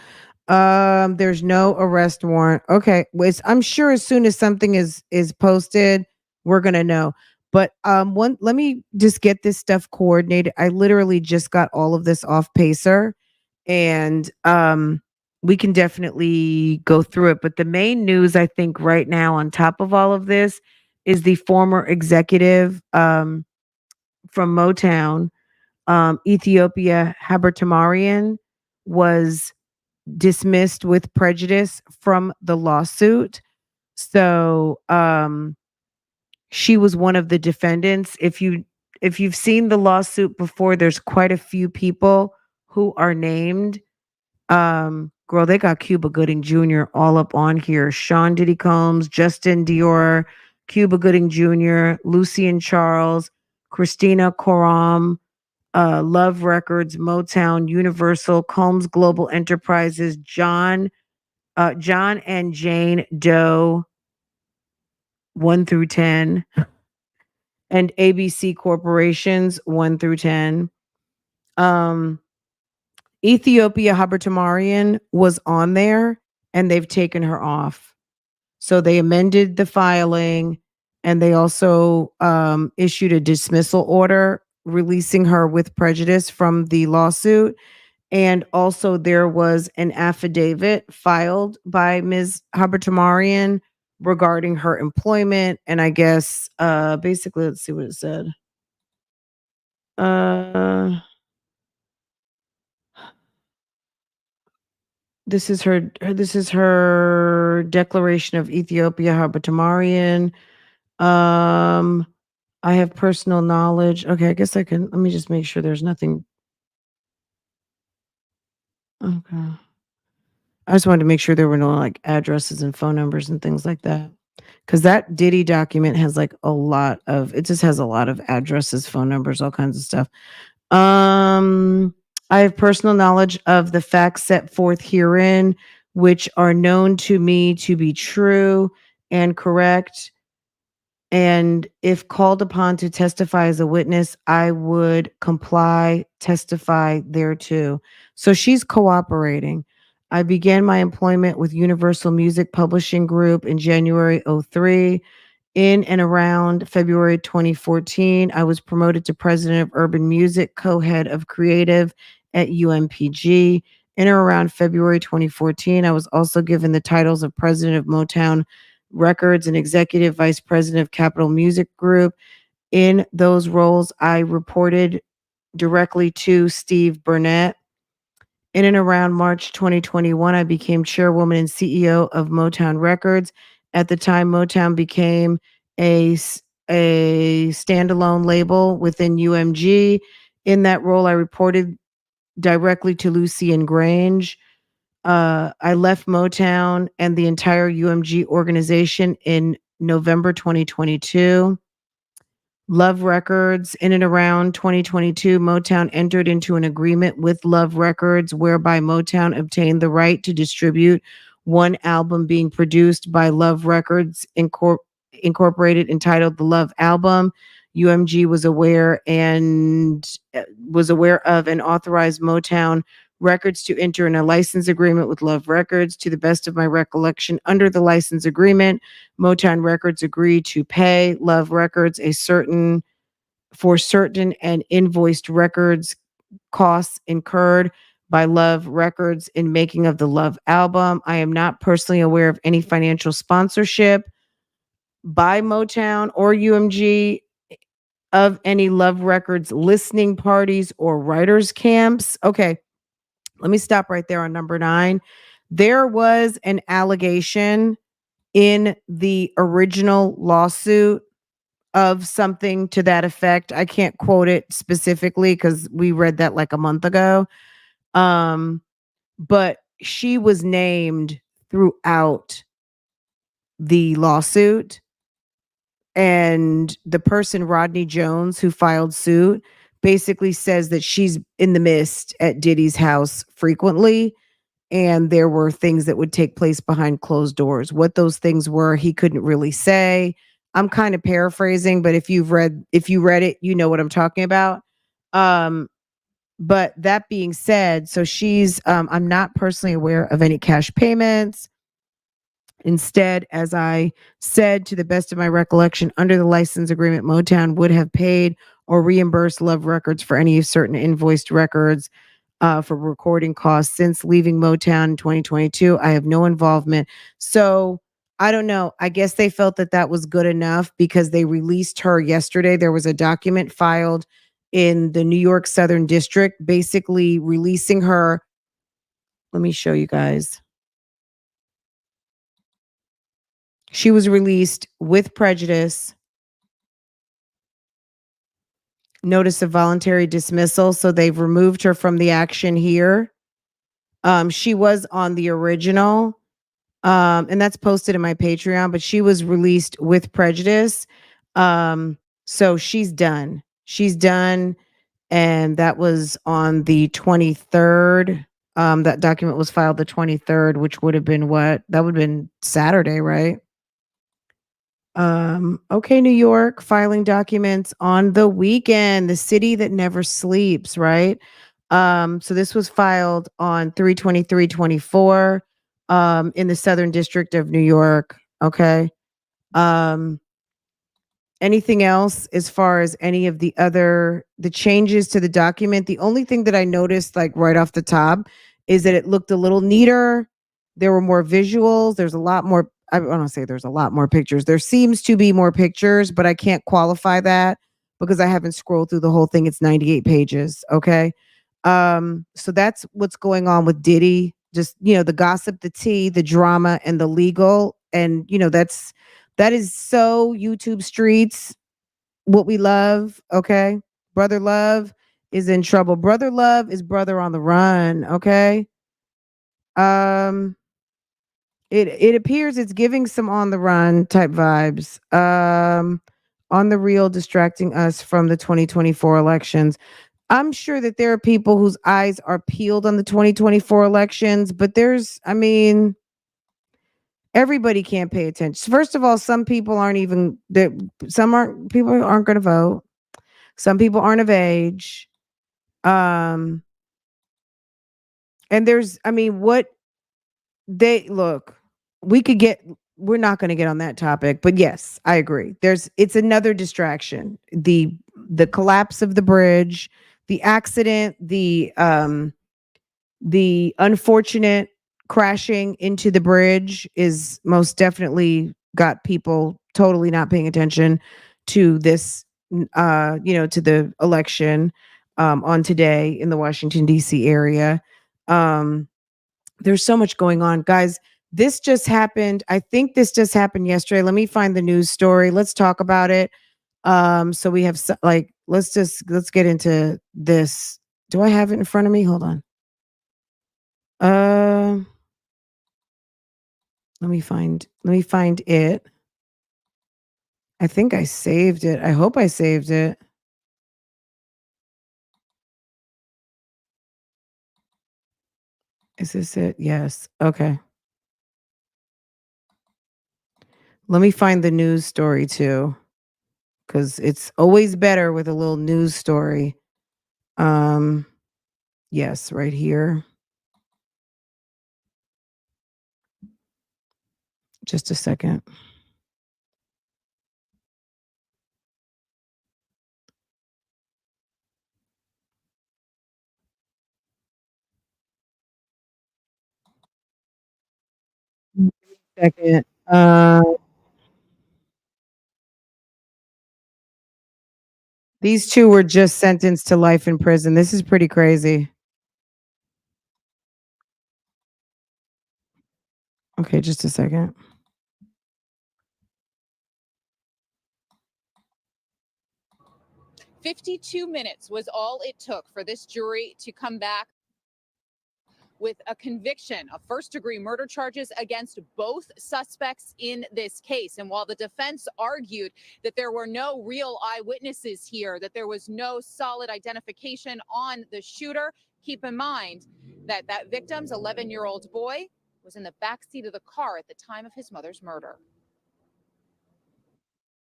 There's no arrest warrant. Okay, I'm sure as soon as something is posted, we're gonna know. But one, let me just get this stuff coordinated. I literally just got all of this off Pacer, and we can definitely go through it. But the main news, I think, right now, on top of all of this, is the former executive from Motown, Ethiopia Habertamarian, was dismissed with prejudice from the lawsuit. So she was one of the defendants. If you've seen the lawsuit before, there's quite a few people who are named. Girl, they got Cuba Gooding Jr. all up on here. Sean Diddy Combs, Justin Dior, Cuba Gooding Jr., Lucian Charles, Christina Coram, Love Records, Motown, Universal, Combs Global Enterprises, John and Jane Doe 1 through 10, and ABC Corporations 1 through 10. Um, Ethiopia Habertamarian was on there and they've taken her off. So they amended the filing and they also issued a dismissal order releasing her with prejudice from the lawsuit. And also, there was an affidavit filed by Ms. Habertamarian regarding her employment. And I guess, basically, let's see what it said. Uh, This is her declaration of Ethiopia Habatamarian. Um, I have personal knowledge. Okay, I guess I can. Let me just make sure there's nothing. Okay. I just wanted to make sure there were no like addresses and phone numbers and things like that. Because that Diddy document has like a lot of, it just has a lot of addresses, phone numbers, all kinds of stuff. Um, I have personal knowledge of the facts set forth herein, which are known to me to be true and correct. And if called upon to testify as a witness, I would comply, testify thereto. So she's cooperating. I began my employment with Universal Music Publishing Group in January '03. In and around February 2014, I was promoted to president of urban music, co-head of creative at UMPG. In or around February 2014, I was also given the titles of president of Motown Records and executive vice president of Capitol Music Group. In those roles, I reported directly to Steve Burnett. In and around March 2021, I became chairwoman and CEO of Motown Records. At the time, Motown became a standalone label within UMG. In that role, I reported directly to Lucian Grange. I left Motown and the entire UMG organization in November 2022. Love Records. In and around 2022, Motown entered into an agreement with Love Records whereby Motown obtained the right to distribute one album being produced by Love Records Incorporated entitled The Love Album. UMG was aware of and authorized Motown Records to enter in a license agreement with Love Records. To the best of my recollection, under the license agreement, Motown Records agreed to pay Love Records certain and invoiced records costs incurred by Love Records in making of the Love album. I am not personally aware of any financial sponsorship by Motown or UMG of any Love Records listening parties or writers camps. Okay, let me stop right there on number 9. There was an allegation in the original lawsuit of something to that effect. I can't quote it specifically because we read that like a month ago. But she was named throughout the lawsuit. And the person, Rodney Jones, who filed suit, basically says that she's in the midst at Diddy's house frequently. And there were things that would take place behind closed doors. What those things were, he couldn't really say. I'm kind of paraphrasing, but if you read it, you know what I'm talking about. Um, but that being said, so she's I'm not personally aware of any cash payments. Instead, as I said, to the best of my recollection, under the license agreement, Motown would have paid or reimbursed Love Records for any certain invoiced records for recording costs. Since leaving Motown in 2022, I have no involvement. So I don't know. I guess they felt that that was good enough because they released her yesterday. There was a document filed in the New York Southern District, basically releasing her. Let me show you guys. She was released with prejudice, notice of voluntary dismissal. So they've removed her from the action here. She was on the original, and that's posted in my Patreon, but she was released with prejudice. So she's done. She's done. And that was on the 23rd. That document was filed the 23rd, which would have been what? That would have been Saturday, right? Okay, New York, filing documents on the weekend, the city that never sleeps, right? So this was filed on 3/23/24 in the Southern District of New York. Okay. Um, Anything else as far as any of the changes to the document? The only thing that I noticed like right off the top is that it looked a little neater. There were more visuals. There's a lot more. I don't say there's a lot more pictures. There seems to be more pictures, but I can't qualify that because I haven't scrolled through the whole thing. It's 98 pages. Okay. So that's what's going on with Diddy. just, the gossip, the tea, the drama, and the legal. And, that is so YouTube streets, what we love. Okay. Brother Love is in trouble. Brother Love is brother on the run. Okay. Um, it appears it's giving some on the run type vibes. On the real, distracting us from the 2024 elections. I'm sure that there are people whose eyes are peeled on the 2024 elections, but everybody can't pay attention. First of all, some people aren't even there. People aren't going to vote. Some people aren't of age. Um, and what they look, we could get, we're not going to get on that topic, but yes, I agree. It's another distraction. The collapse of the bridge, the accident, the unfortunate crashing into the bridge is most definitely got people totally not paying attention to this, to the election on today in the Washington, D.C. area. There's so much going on. Guys, this just happened. I think this just happened yesterday. Let me find the news story. Let's talk about it. So we have let's get into this. Do I have it in front of me? Hold on. Um, let me find it. I think I saved it. I hope I saved it. Is this it? Yes. Okay. Let me find the news story too, because it's always better with a little news story. Um, yes, right here. Just a second. Second. These two were just sentenced to life in prison. This is pretty crazy. Okay, just a second. 52 minutes was all it took for this jury to come back with a conviction of first-degree murder charges against both suspects in this case. And while the defense argued that there were no real eyewitnesses here, that there was no solid identification on the shooter, keep in mind that that victim's 11-year-old boy was in the backseat of the car at the time of his mother's murder.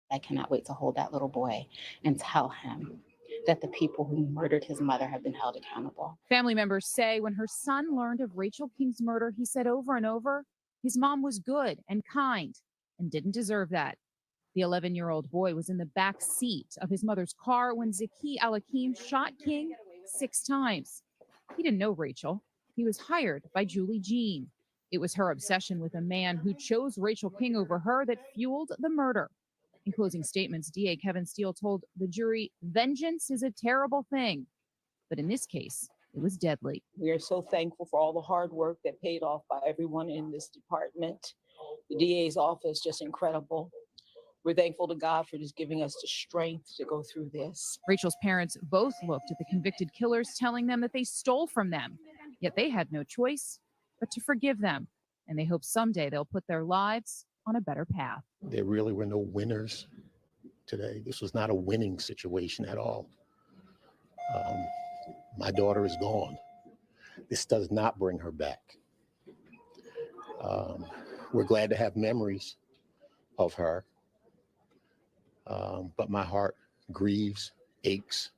I cannot wait to hold that little boy and tell him that the people who murdered his mother have been held accountable. Family members say when her son learned of Rachel King's murder, he said over and over, his mom was good and kind and didn't deserve that. The 11-year-old boy was in the back seat of his mother's car when Zaki Alakim shot King 6 times. He didn't know Rachel. He was hired by Julie Jean. It was her obsession with a man who chose Rachel King over her that fueled the murder. In closing statements, DA Kevin Steele told the jury, vengeance is a terrible thing. But in this case, it was deadly. We are so thankful for all the hard work that paid off by everyone in this department. The DA's office, just incredible. We're thankful to God for just giving us the strength to go through this. Rachel's parents both looked at the convicted killers, telling them that they stole from them. Yet they had no choice but to forgive them. And they hope someday they'll put their lives on a better path. There really were no winners today. This was not a winning situation at all. My daughter is gone. This does not bring her back. We're glad to have memories of her, but my heart grieves, aches.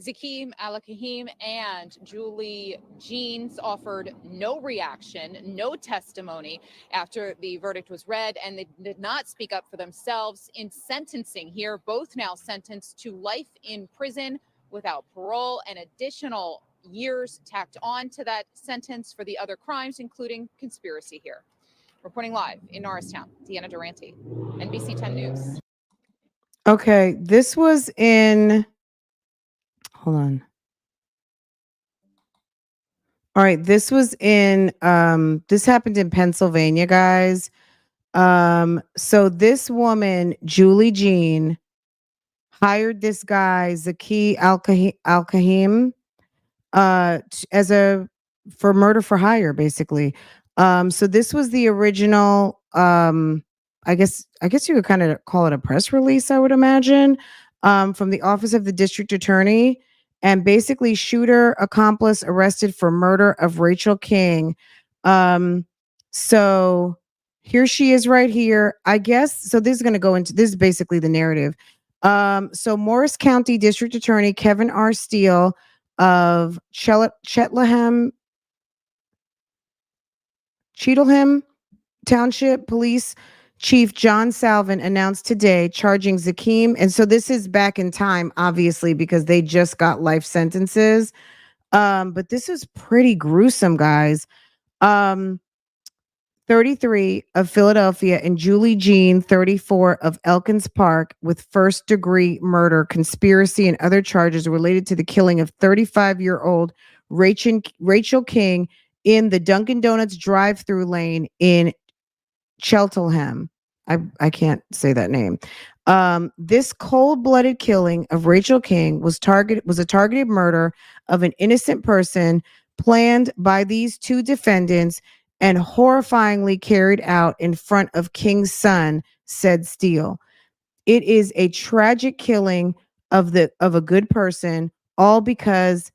Zakeem Alakahim and Julie Jeans offered no reaction, no testimony after the verdict was read, and they did not speak up for themselves in sentencing here. Both now sentenced to life in prison without parole and additional years tacked on to that sentence for the other crimes, including conspiracy here. Reporting live in Norristown, Deanna Durante, NBC 10 News. Okay, this was in, hold on. All right, this happened in Pennsylvania, guys. So this woman, Julie Jean, hired this guy, Zaki Al-Kahim, as a for murder for hire, basically. So this was the original. I guess you could kind of call it a press release, I would imagine, from the office of the district attorney, and basically shooter accomplice arrested for murder of Rachel King. Um, so here she is right here. I guess so. This is going to go into this is basically the narrative. So Morris County District Attorney Kevin R. Steele of Cheatham Township Police Chief John Salvin announced today charging Zakim. And so this is back in time, obviously, because they just got life sentences. But this is pretty gruesome, guys. Um, 33 of Philadelphia and Julie Jean, 34 of Elkins Park, with first degree murder, conspiracy, and other charges related to the killing of 35-year-old Rachel King in the Dunkin' Donuts drive-through lane in Cheltenham. I can't say that name. This cold-blooded killing of Rachel King was a targeted murder of an innocent person planned by these two defendants and horrifyingly carried out in front of King's son, said Steele. It is a tragic killing of a good person, all because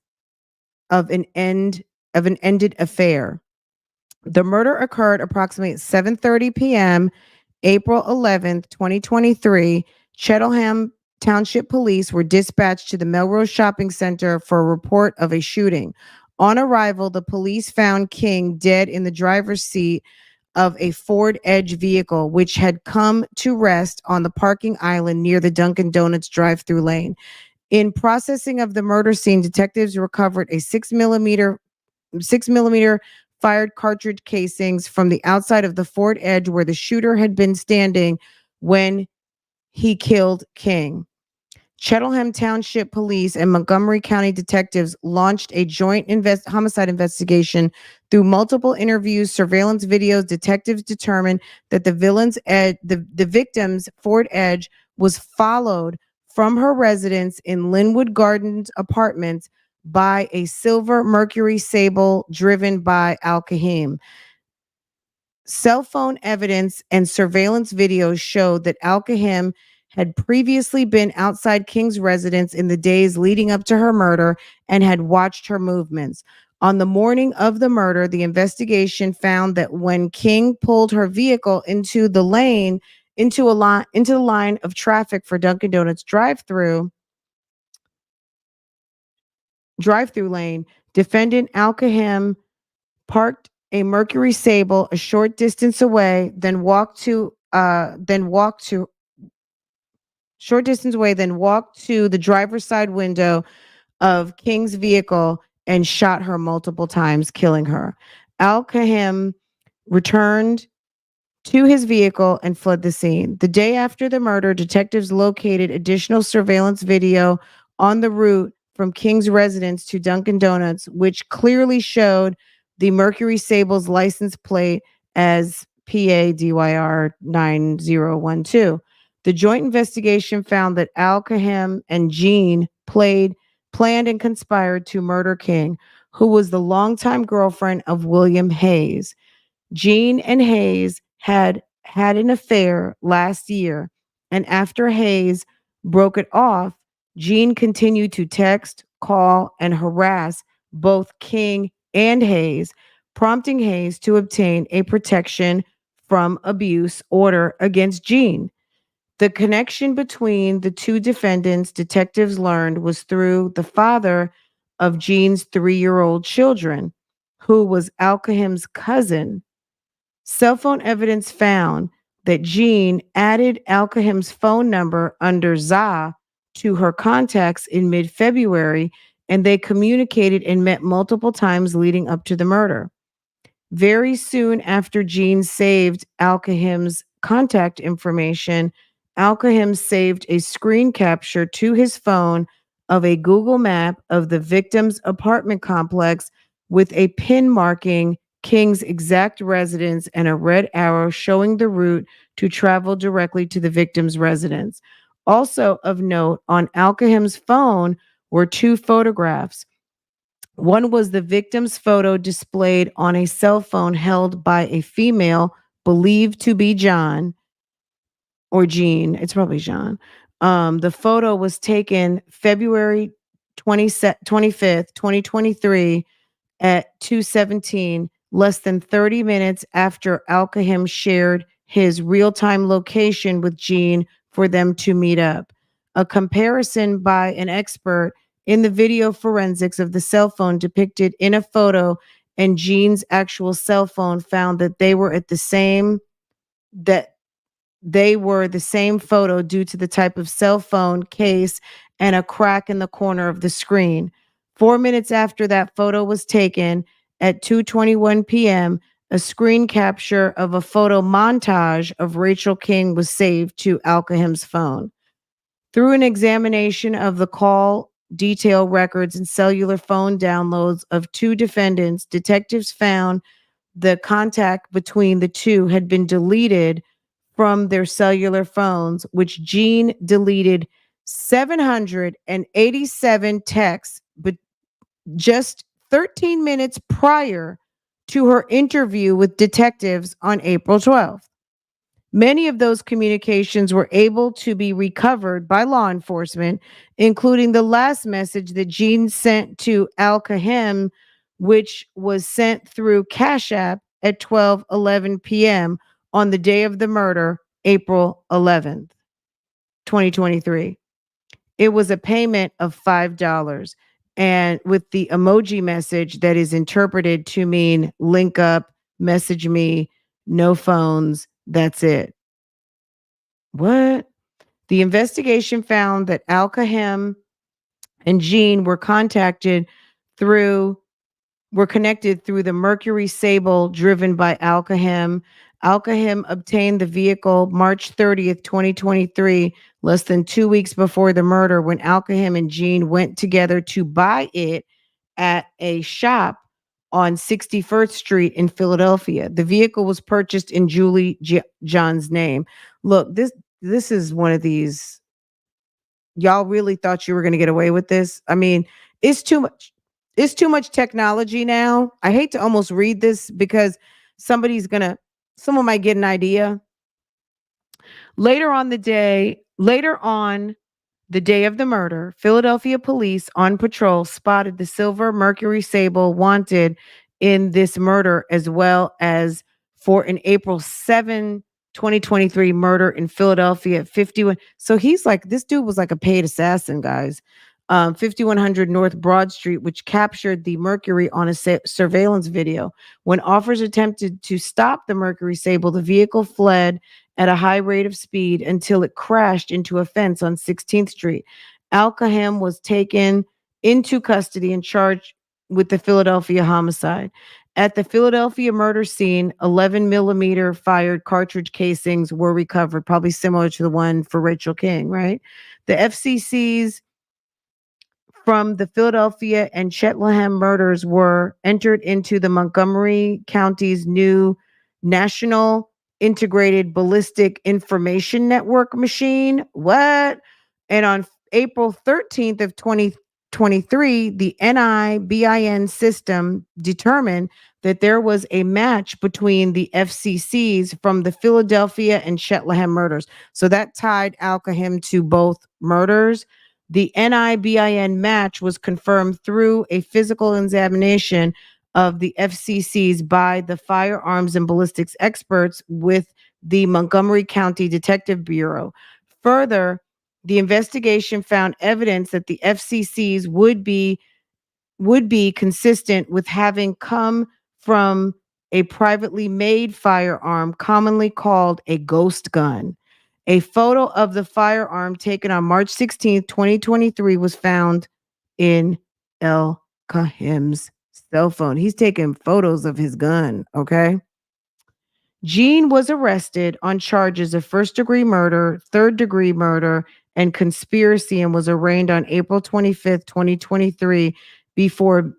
of an ended affair. The murder occurred approximately at 7:30 p.m. April 11th, 2023. Cheltenham Township Police were dispatched to the Melrose Shopping Center for a report of a shooting. On arrival, the police found King dead in the driver's seat of a Ford Edge vehicle, which had come to rest on the parking island near the Dunkin' Donuts drive-through lane. In processing of the murder scene, detectives recovered a 6 millimeter fired cartridge casings from the outside of the Ford Edge where the shooter had been standing when he killed King. Cheltenham Township Police and Montgomery County detectives launched a joint homicide investigation. Through multiple interviews, surveillance videos, detectives determined that the victim's Ford Edge was followed from her residence in Linwood Gardens apartments by a silver Mercury Sable driven by Al-Kahim. Cell phone evidence and surveillance videos showed that Al-Kahim had previously been outside King's residence in the days leading up to her murder and had watched her movements. On the morning of the murder, the investigation found that when King pulled her vehicle into the line of traffic for Dunkin' Donuts drive-through lane, defendant Al-Kahim parked a Mercury Sable a short distance away, then walked to the driver's side window of King's vehicle and shot her multiple times, killing her. Al-Kahim returned to his vehicle and fled the scene. The day after the murder, detectives located additional surveillance video on the route from King's residence to Dunkin' Donuts, which clearly showed the Mercury Sable's license plate as PADYR 9012. The joint investigation found that Al-Kahim and Jean planned and conspired to murder King, who was the longtime girlfriend of William Hayes. Jean and Hayes had an affair last year, and after Hayes broke it off, Jean continued to text, call, and harass both King and Hayes, prompting Hayes to obtain a protection from abuse order against Jean. The connection between the two defendants, detectives learned, was through the father of Jean's 3-year-old children, who was Al-Kahim's cousin. Cell phone evidence found that Jean added Al-Kahim's phone number under ZA to her contacts in mid-February, and they communicated and met multiple times leading up to the murder. Very soon after Jean saved Al-Kahim's contact information, Al-Kahim saved a screen capture to his phone of a Google map of the victim's apartment complex with a pin marking King's exact residence and a red arrow showing the route to travel directly to the victim's residence. Also of note, on Al-Kahim's phone were two photographs. One was the victim's photo displayed on a cell phone held by a female believed to be John or Jean. It's probably Jean. The photo was taken February 25th, 2023 at 2:17, less than 30 minutes after Al-Kahim shared his real-time location with Jean for them to meet up. A comparison by an expert in the video forensics of the cell phone depicted in a photo and Jean's actual cell phone found that they were the same photo due to the type of cell phone case and a crack in the corner of the screen. 4 minutes after that photo was taken at 2:21 p.m., a screen capture of a photo montage of Rachel King was saved to Al-Kahim's phone. Through an examination of the call detail records and cellular phone downloads of two defendants, detectives found the contact between the two had been deleted from their cellular phones, which Jean deleted 787 texts, but just 13 minutes prior to her interview with detectives on April 12th. Many of those communications were able to be recovered by law enforcement, including the last message that Jean sent to Al-Kahim, which was sent through Cash App at 12:11 p.m. on the day of the murder, April 11th, 2023. It was a payment of $5 and with the emoji message that is interpreted to mean link up, message me, no phones, that's it. What? The investigation found that Al-Kahim and Jean were connected through the Mercury Sable driven by Al-Kahim. Al-Kahim obtained the vehicle March 30th, 2023, less than 2 weeks before the murder, when Al-Kahim and Jean went together to buy it at a shop on 61st Street in Philadelphia. The vehicle was purchased in John's name. Look, this is one of these. Y'all really thought you were going to get away with this? I mean, it's too much. It's too much technology now. I hate to almost read this because someone might get an idea. Later on the day of the murder, Philadelphia police on patrol spotted the silver Mercury Sable wanted in this murder, as well as for an April 7, 2023 murder in Philadelphia at 51. So this dude was like a paid assassin, guys. 5100 North Broad Street, which captured the Mercury on a surveillance video. When officers attempted to stop the Mercury Sable, the vehicle fled at a high rate of speed until it crashed into a fence on 16th Street. Al-Kahim was taken into custody and charged with the Philadelphia homicide. At the Philadelphia murder scene, 11 millimeter fired cartridge casings were recovered, probably similar to the one for Rachel King, right? The FCC's from the Philadelphia and Cheltenham murders were entered into the Montgomery County's new National Integrated Ballistic Information Network machine. What? And on April 13th of 2023, the NIBIN system determined that there was a match between the FCCs from the Philadelphia and Cheltenham murders. So that tied Al-Kahim to both murders. The NIBIN match was confirmed through a physical examination of the FCCs by the firearms and ballistics experts with the Montgomery County Detective Bureau. Further, the investigation found evidence that the FCCs would be consistent with having come from a privately made firearm commonly called a ghost gun. A photo of the firearm taken on March 16th, 2023 was found in Al-Kahim's cell phone. He's taking photos of his gun, okay? Jean was arrested on charges of first-degree murder, third-degree murder, and conspiracy and was arraigned on April 25th, 2023 before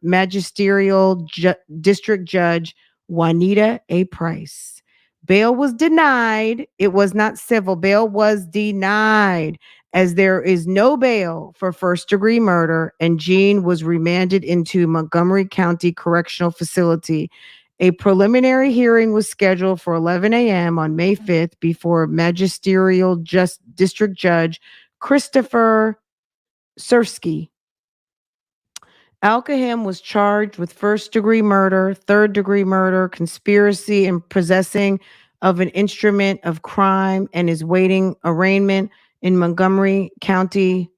District Judge Juanita A. Price. Bail was denied. It was not civil. Bail was denied as there is no bail for first-degree murder, and Jean was remanded into Montgomery County Correctional Facility. A preliminary hearing was scheduled for 11 a.m. on May 5th before District Judge Christopher Sersky. Alcaham was charged with first-degree murder, third-degree murder, conspiracy, and possessing of an instrument of crime, and is waiting arraignment in Montgomery County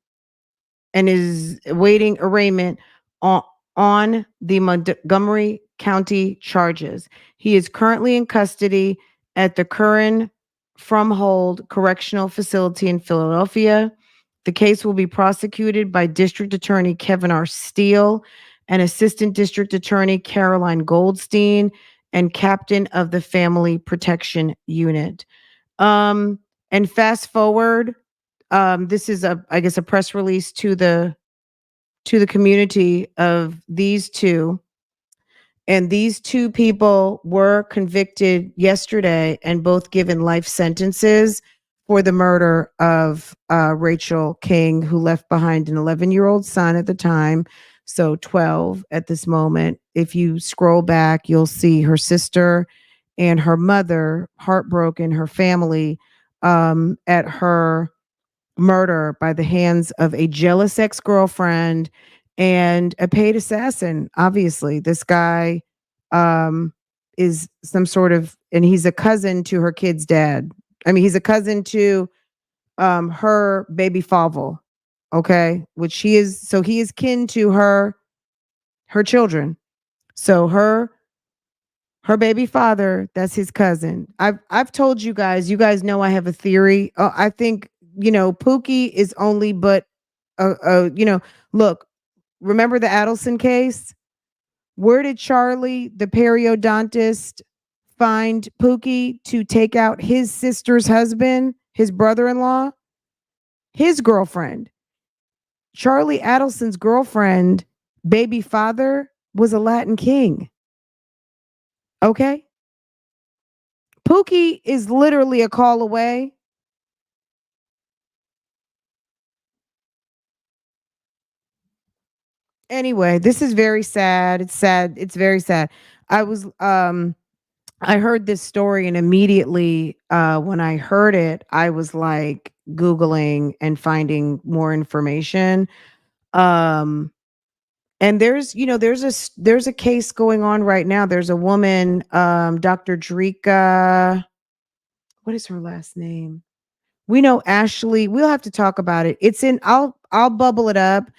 and is waiting arraignment on the Montgomery County charges. He is currently in custody at the Curran From Hold Correctional Facility in Philadelphia. The case will be prosecuted by District Attorney Kevin R. Steele and Assistant District Attorney Caroline Goldstein and Captain of the Family Protection Unit. And fast forward, this is I guess a press release to the community of these two. And these two people were convicted yesterday and both given life sentences for the murder of Rachel King, who left behind an 11-year-old son at the time, so 12 at this moment. If you scroll back, you'll see her sister and her mother, heartbroken, her family, at her murder by the hands of a jealous ex-girlfriend and a paid assassin. Obviously, this guy is some sort of, and he's a cousin to her kid's dad. I mean, he's a cousin to her baby father, okay? Which he is kin to her children. So her baby father, that's his cousin. I've told you guys know I have a theory. I think, Pookie is only but look, remember the Adelson case? Where did Charlie, the periodontist, find Pookie to take out his sister's husband, his brother-in-law? His girlfriend. Charlie Adelson's girlfriend, baby father, was a Latin king. Okay? Pookie is literally a call away. Anyway, this is very sad. It's sad. It's very sad. I heard this story, and immediately when I heard it, I was like Googling and finding more information. And there's a case going on right now. There's a woman, Dr. Drika. What is her last name? We know Ashley. We'll have to talk about it. I'll bubble it up.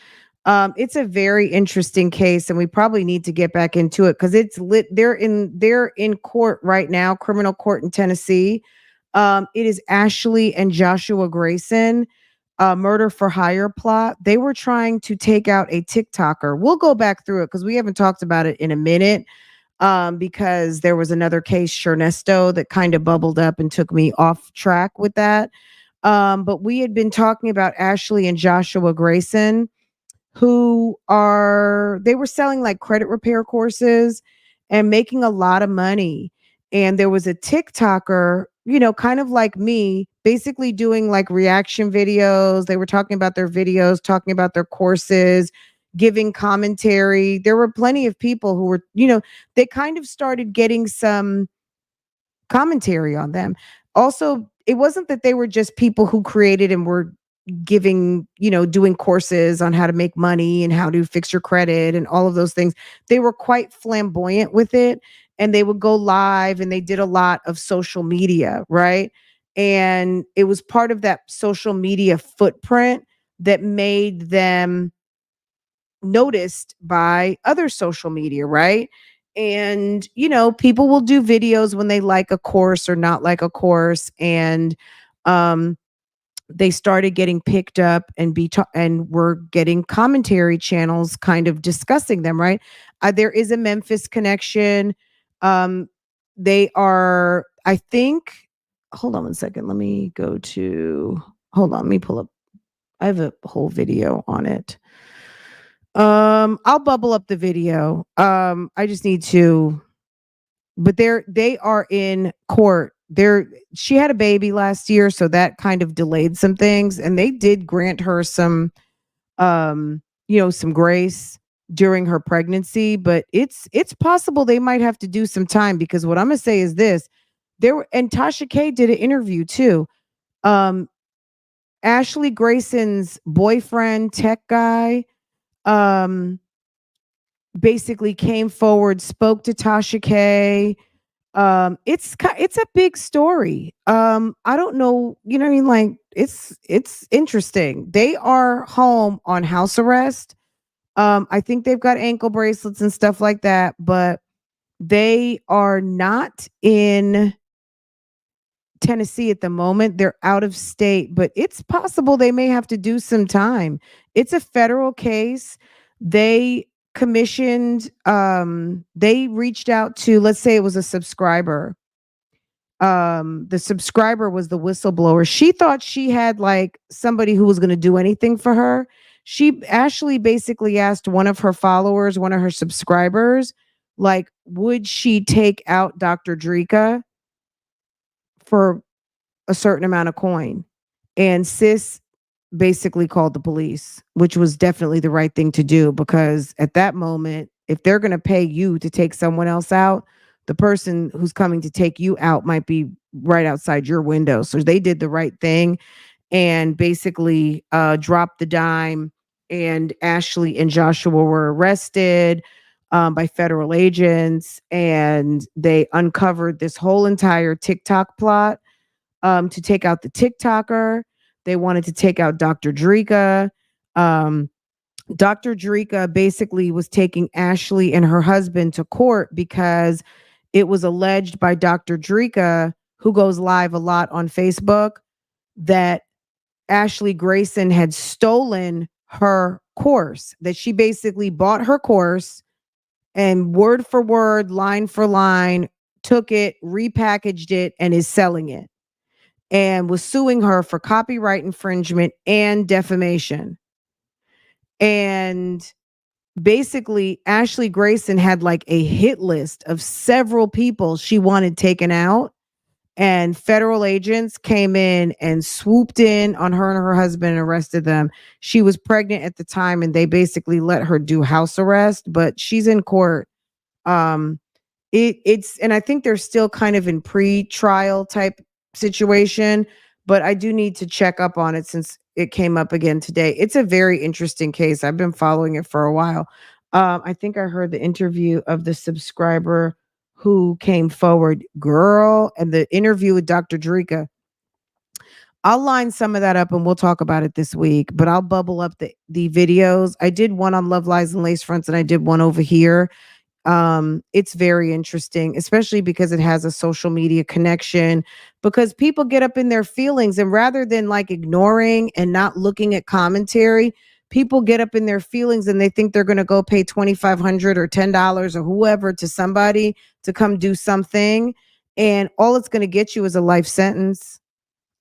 It's a very interesting case, and we probably need to get back into it because it's lit. They're in court right now, criminal court in Tennessee. It is Ashley and Joshua Grayson, murder for hire plot. They were trying to take out a TikToker. We'll go back through it because we haven't talked about it in a minute. Because there was another case, Chernesto, that kind of bubbled up and took me off track with that. But we had been talking about Ashley and Joshua Grayson, they were selling like credit repair courses and making a lot of money. And there was a TikToker, kind of like me, basically doing like reaction videos. They were talking about their videos, talking about their courses, giving commentary. There were plenty of people who were, they kind of started getting some commentary on them. Also, it wasn't that they were just people who created and were giving, doing courses on how to make money and how to fix your credit and all of those things. They were quite flamboyant with it, and they would go live, and they did a lot of social media, right? And it was part of that social media footprint that made them noticed by other social media, right? And, people will do videos when they like a course or not like a course. And they started getting picked up and were getting commentary channels kind of discussing them, right? There is a Memphis connection. They are, I think, hold on one second. Let me pull up. I have a whole video on it. I'll bubble up the video. I just need to, but they are in court. She had a baby last year, so that kind of delayed some things, and they did grant her some some grace during her pregnancy, but it's possible they might have to do some time because what I'm gonna say is this. And Tasha K did an interview too. Um Ashley Grayson's boyfriend, tech guy, um, basically came forward, spoke to Tasha K. It's a big story. I don't know, you know what I mean? Like it's interesting. They are home on house arrest. I think they've got ankle bracelets and stuff like that, but they are not in Tennessee at the moment. They're out of state, but it's possible they may have to do some time. It's a federal case. They they reached out to, let's say it was a subscriber. The subscriber was the whistleblower. She thought she had like somebody who was going to do anything for her. Ashley basically asked one of her followers, one of her subscribers, like, would she take out Dr. Drika for a certain amount of coin? And sis basically called the police, which was definitely the right thing to do because at that moment, if they're going to pay you to take someone else out, the person who's coming to take you out might be right outside your window. So they did the right thing and basically dropped the dime. And Ashley and Joshua were arrested by federal agents, and they uncovered this whole entire TikTok plot to take out the TikToker. They wanted to take out Dr. Drika. Um, Dr. Drika basically was taking Ashley and her husband to court because it was alleged by Dr. Drika, who goes live a lot on Facebook, that Ashley Grayson had stolen her course, that she basically bought her course and word for word, line for line, took it, repackaged it, and is selling it, and was suing her for copyright infringement and defamation. And basically, Ashley Grayson had like a hit list of several people she wanted taken out. And federal agents came in and swooped in on her and her husband and arrested them. She was pregnant at the time, and they basically let her do house arrest, but she's in court. Um, and I think they're still kind of in pre-trial type situation, but I do need to check up on it since it came up again today. It's a very interesting case. I've been following it for a while. I think I heard the interview of the subscriber who came forward, girl, and the interview with Dr. Drika. I'll line some of that up and we'll talk about it this week, but I'll bubble up the videos. I did one on Love Lies and Lace Fronts, and I did one over here. It's very interesting, especially because it has a social media connection, because people get up in their feelings, and rather than like ignoring and not looking at commentary, people get up in their feelings and they think they're going to go pay $2,500 or $10 or whoever to somebody to come do something, and all it's going to get you is a life sentence.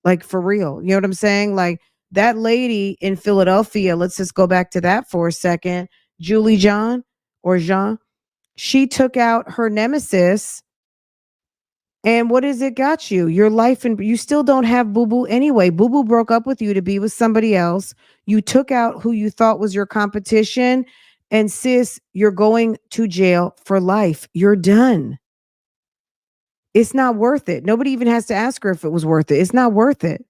Like, for real, you know what I'm saying? Like that lady in Philadelphia, let's just go back to that for a second. Julie Jean, she took out her nemesis. And what has it got you? Your life, and you still don't have Boo Boo anyway. Boo Boo broke up with you to be with somebody else. You took out who you thought was your competition. And sis, you're going to jail for life. You're done. It's not worth it. Nobody even has to ask her if it was worth it. It's not worth it.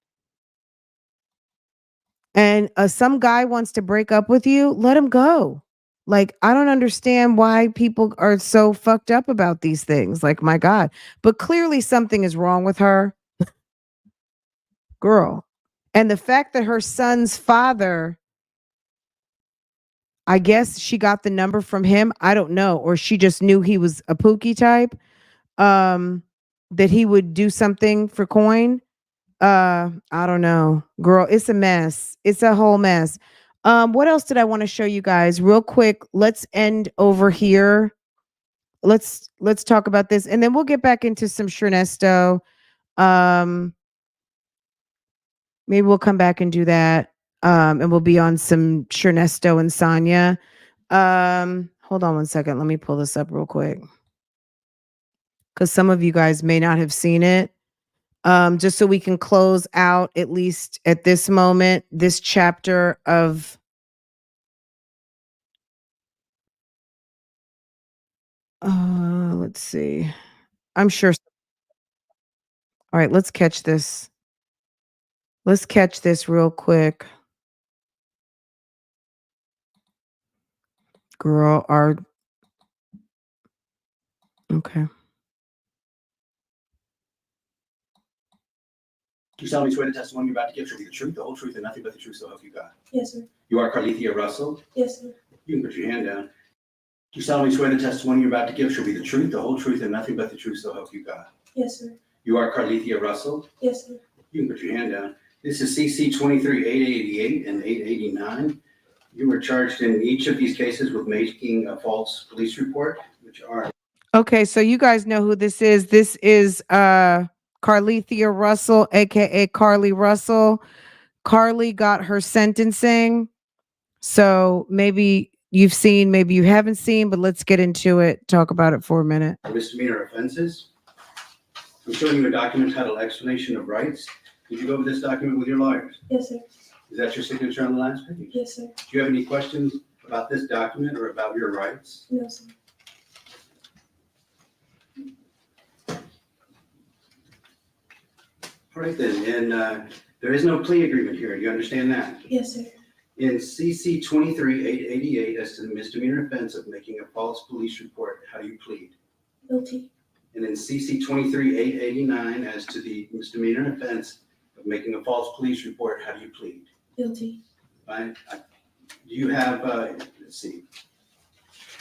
And some guy wants to break up with you, let him go. Like, I don't understand why people are so fucked up about these things. Like, my God. But clearly something is wrong with her. Girl. And the fact that her son's father, I guess she got the number from him. I don't know. Or she just knew he was a Pookie type. That he would do something for coin. I don't know. Girl, it's a mess. It's a whole mess. What else did I want to show you guys real quick? Let's end over here. Let's talk about this, and then we'll get back into some Shernesto. Maybe we'll come back and do that. And we'll be on some Shernesto and Sonya. Hold on one second. Let me pull this up real quick. Because some of you guys may not have seen it. Just so we can close out, at least at this moment, this chapter of let's see. I'm sure. All right, let's catch this. Let's catch this real quick. Girl, okay. You solemnly swear the testimony you're about to give shall be the truth, the whole truth, and nothing but the truth, so help you God. Yes, sir. You are Carlee Russell. Yes, sir. You can put your hand down. You solemnly swear the testimony you're about to give shall be the truth, the whole truth, and nothing but the truth, so help you God. Yes, sir. You are Carlee Russell. Yes, sir. You can put your hand down. This is CC 23-888 and 889. You were charged in each of these cases with making a false police report, which are. Okay, so you guys know who this is. This is Carlethia Russell, aka Carlee Russell. Carlee got her sentencing. So maybe you've seen, maybe you haven't seen, but let's get into it. Talk about it for a minute. Misdemeanor offenses. I'm showing you a document titled Explanation of Rights. Did you go over this document with your lawyers? Yes, sir. Is that your signature on the last page? Yes, sir. Do you have any questions about this document or about your rights? No, sir. All right then, and there is no plea agreement here. You understand that? Yes, sir. In CC 23-888, as to the misdemeanor offense of making a false police report, how do you plead? Guilty. And in CC 23-889, as to the misdemeanor offense of making a false police report, how do you plead? Guilty. Do you have, let's see,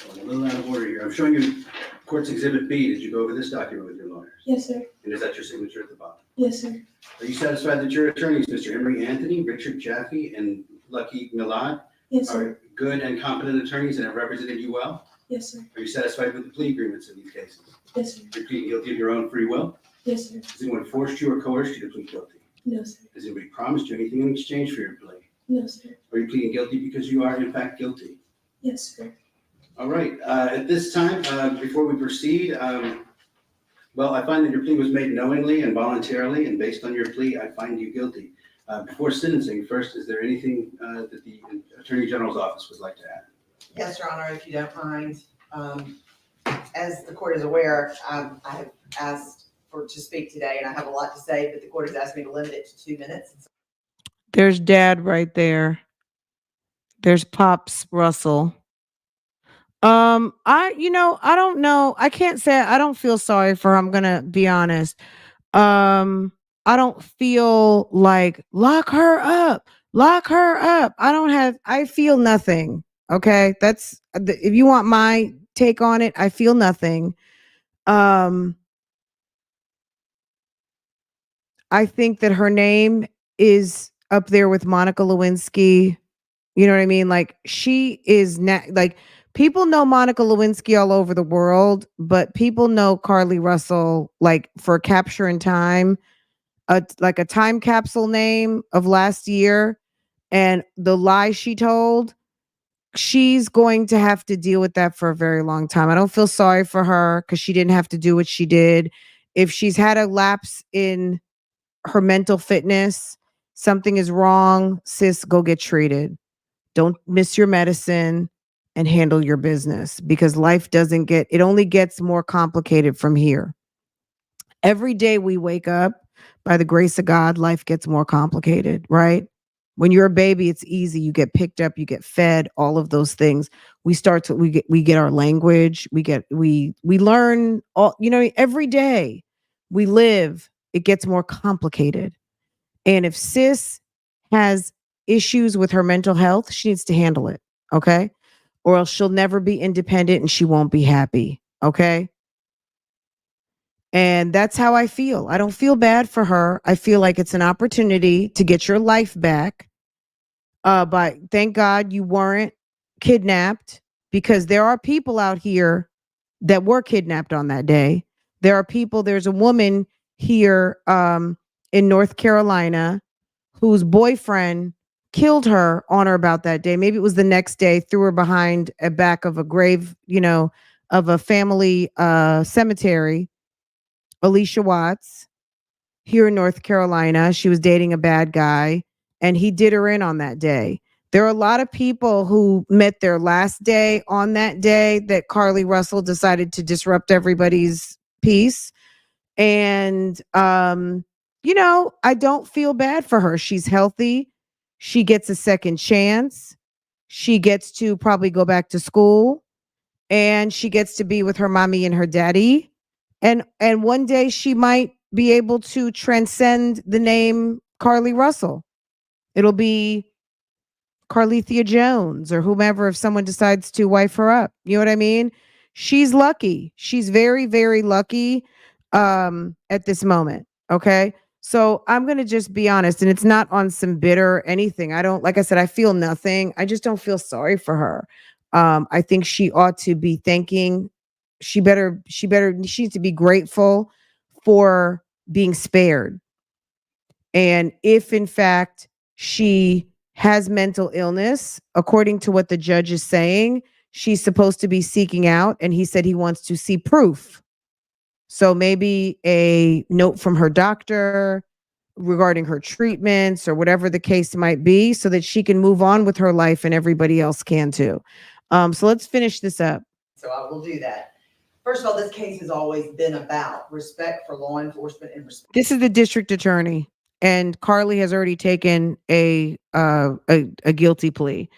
a little out of order here. I'm showing you Court's Exhibit B. Did you go over this document with your lawyers? Yes, sir. And is that your signature at the bottom? Yes, sir. Are you satisfied that your attorneys, Mr. Emery Anthony, Richard Jaffe, and Lucky Milad, Yes, sir. are good and competent attorneys and have represented you well? Yes, sir. Are you satisfied with the plea agreements in these cases? Yes, sir. You're pleading guilty of your own free will? Yes, sir. Has anyone forced you or coerced you to plead guilty? No, sir. Has anybody promised you anything in exchange for your plea? No, sir. Are you pleading guilty because you are in fact guilty? Yes, sir. All right, at this time, before we proceed, well, I find that your plea was made knowingly and voluntarily, and based on your plea, I find you guilty. Before sentencing, first, is there anything that the Attorney General's office would like to add? Yes, Your Honor, if you don't mind. As the court is aware, I have asked to speak today, and I have a lot to say, but the court has asked me to limit it to 2 minutes. There's Dad right there. There's Pops Russell. I don't know. I can't say I don't feel sorry for her. I'm gonna be honest. I don't feel like lock her up. Lock her up. I feel nothing. Okay. If you want my take on it, I feel nothing. I think that her name is up there with Monica Lewinsky. You know what I mean? Like she is like people know Monica Lewinsky all over the world, but people know Carlee Russell like for Capture in Time, like a time capsule name of last year, and the lie she told. She's going to have to deal with that for a very long time. I don't feel sorry for her because she didn't have to do what she did. If she's had a lapse in her mental fitness, something is wrong, sis, go get treated. Don't miss your medicine and handle your business because life it only gets more complicated from here. Every day we wake up, by the grace of God, life gets more complicated, right? When you're a baby, it's easy. You get picked up, you get fed, all of those things. We get our language, we learn all, every day we live, it gets more complicated. And if sis has issues with her mental health, she needs to handle it. Okay. Or else she'll never be independent and she won't be happy. Okay. And that's how I feel. I don't feel bad for her. I feel like it's an opportunity to get your life back. But thank God you weren't kidnapped, because there are people out here that were kidnapped on that day. There's a woman here in North Carolina whose boyfriend killed her on or about that day. Maybe it was the next day, threw her behind a back of a grave, of a family cemetery. Alicia Watts here in North Carolina. She was dating a bad guy and he did her in on that day. There are a lot of people who met their last day on that day that Carlee Russell decided to disrupt everybody's peace. And, I don't feel bad for her. She's healthy. She gets a second chance. She gets to probably go back to school and she gets to be with her mommy and her daddy. And one day she might be able to transcend the name Carlee Russell. It'll be Carlethia Jones or whomever if someone decides to wife her up. You know what I mean? She's lucky. She's very, very lucky at this moment. Okay. So I'm going to just be honest, and it's not on some bitter anything. I don't, like I said, I feel nothing. I just don't feel sorry for her. I think she ought to be thanking, she needs to be grateful for being spared. And if in fact she has mental illness, according to what the judge is saying, she's supposed to be seeking out, and he said he wants to see proof. So maybe a note from her doctor regarding her treatments or whatever the case might be so that she can move on with her life and everybody else can too. So let's finish this up. So I will do that. First of all, this case has always been about respect for law enforcement and respect. This is the district attorney, and Carlee has already taken a guilty plea.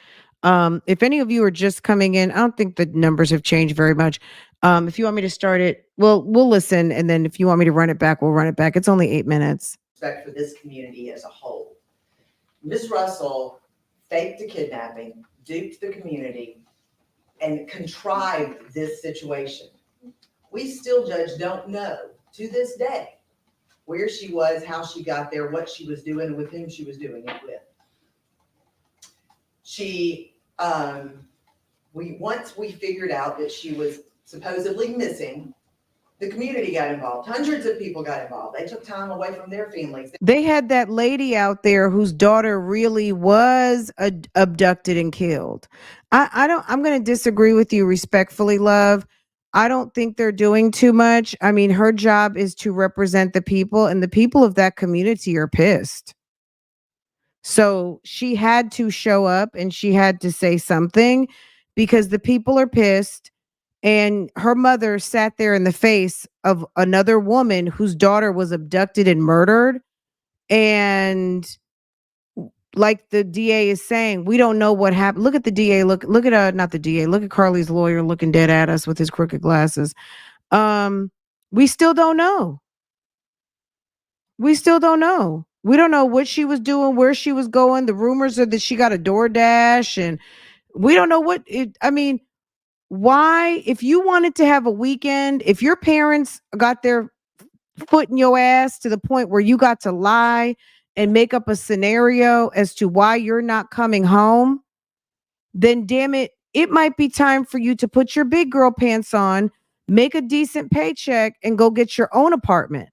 If any of you are just coming in, I don't think the numbers have changed very much. If you want me to start it, we'll listen, and then if you want me to run it back, we'll run it back. It's only 8 minutes. Respect for this community as a whole. Ms. Russell faked a kidnapping, duped the community, and contrived this situation. We still, Judge, don't know to this day where she was, how she got there, what she was doing, with whom she was doing it with. Once we figured out that she was supposedly missing, the community got involved. Hundreds of people got involved. They took time away from their families. They had that lady out there whose daughter really was abducted and killed. I'm going to disagree with you respectfully, love. I don't think they're doing too much. I mean, her job is to represent the people, and the people of that community are pissed. So she had to show up and she had to say something because the people are pissed. And her mother sat there in the face of another woman whose daughter was abducted and murdered. And like the DA is saying, we don't know what happened. Look at the DA. Look at not the DA. Look at Carlee's lawyer looking dead at us with his crooked glasses. We still don't know. We still don't know. We don't know what she was doing, where she was going. The rumors are that she got a DoorDash, and we don't know why, if you wanted to have a weekend, if your parents got their foot in your ass to the point where you got to lie and make up a scenario as to why you're not coming home, then damn it, it might be time for you to put your big girl pants on, make a decent paycheck, and go get your own apartment.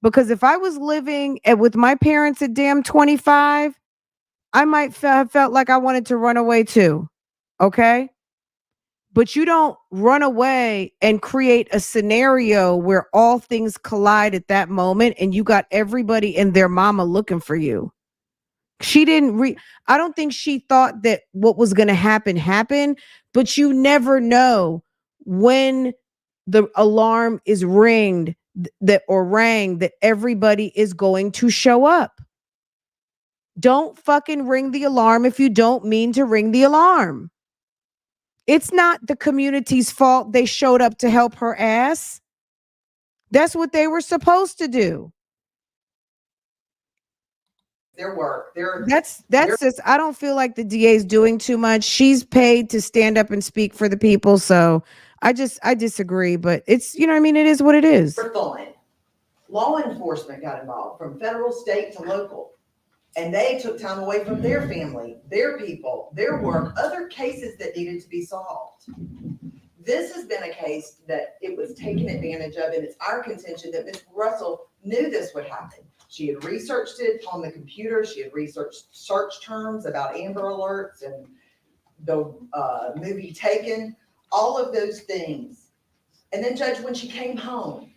Because if I was living with my parents at damn 25, I might have felt like I wanted to run away too. Okay? But you don't run away and create a scenario where all things collide at that moment and you got everybody and their mama looking for you. She didn't I don't think she thought that what was going to happen happened, but you never know when the alarm is rang that everybody is going to show up. Don't fucking ring the alarm if you don't mean to ring the alarm. It's not the community's fault they showed up to help her ass. That's what they were supposed to do. Their work. That's just, I don't feel like the DA is doing too much. She's paid to stand up and speak for the people. So I disagree, but it's, you know what I mean? It is what it is. For fun. Law enforcement got involved from federal, state to local. And they took time away from their family, their people, their work, other cases that needed to be solved. This has been a case that it was taken advantage of, and it's our contention that Ms. Russell knew this would happen. She had researched it on the computer. She had researched search terms about Amber Alerts and the movie Taken, all of those things. And then, Judge, when she came home,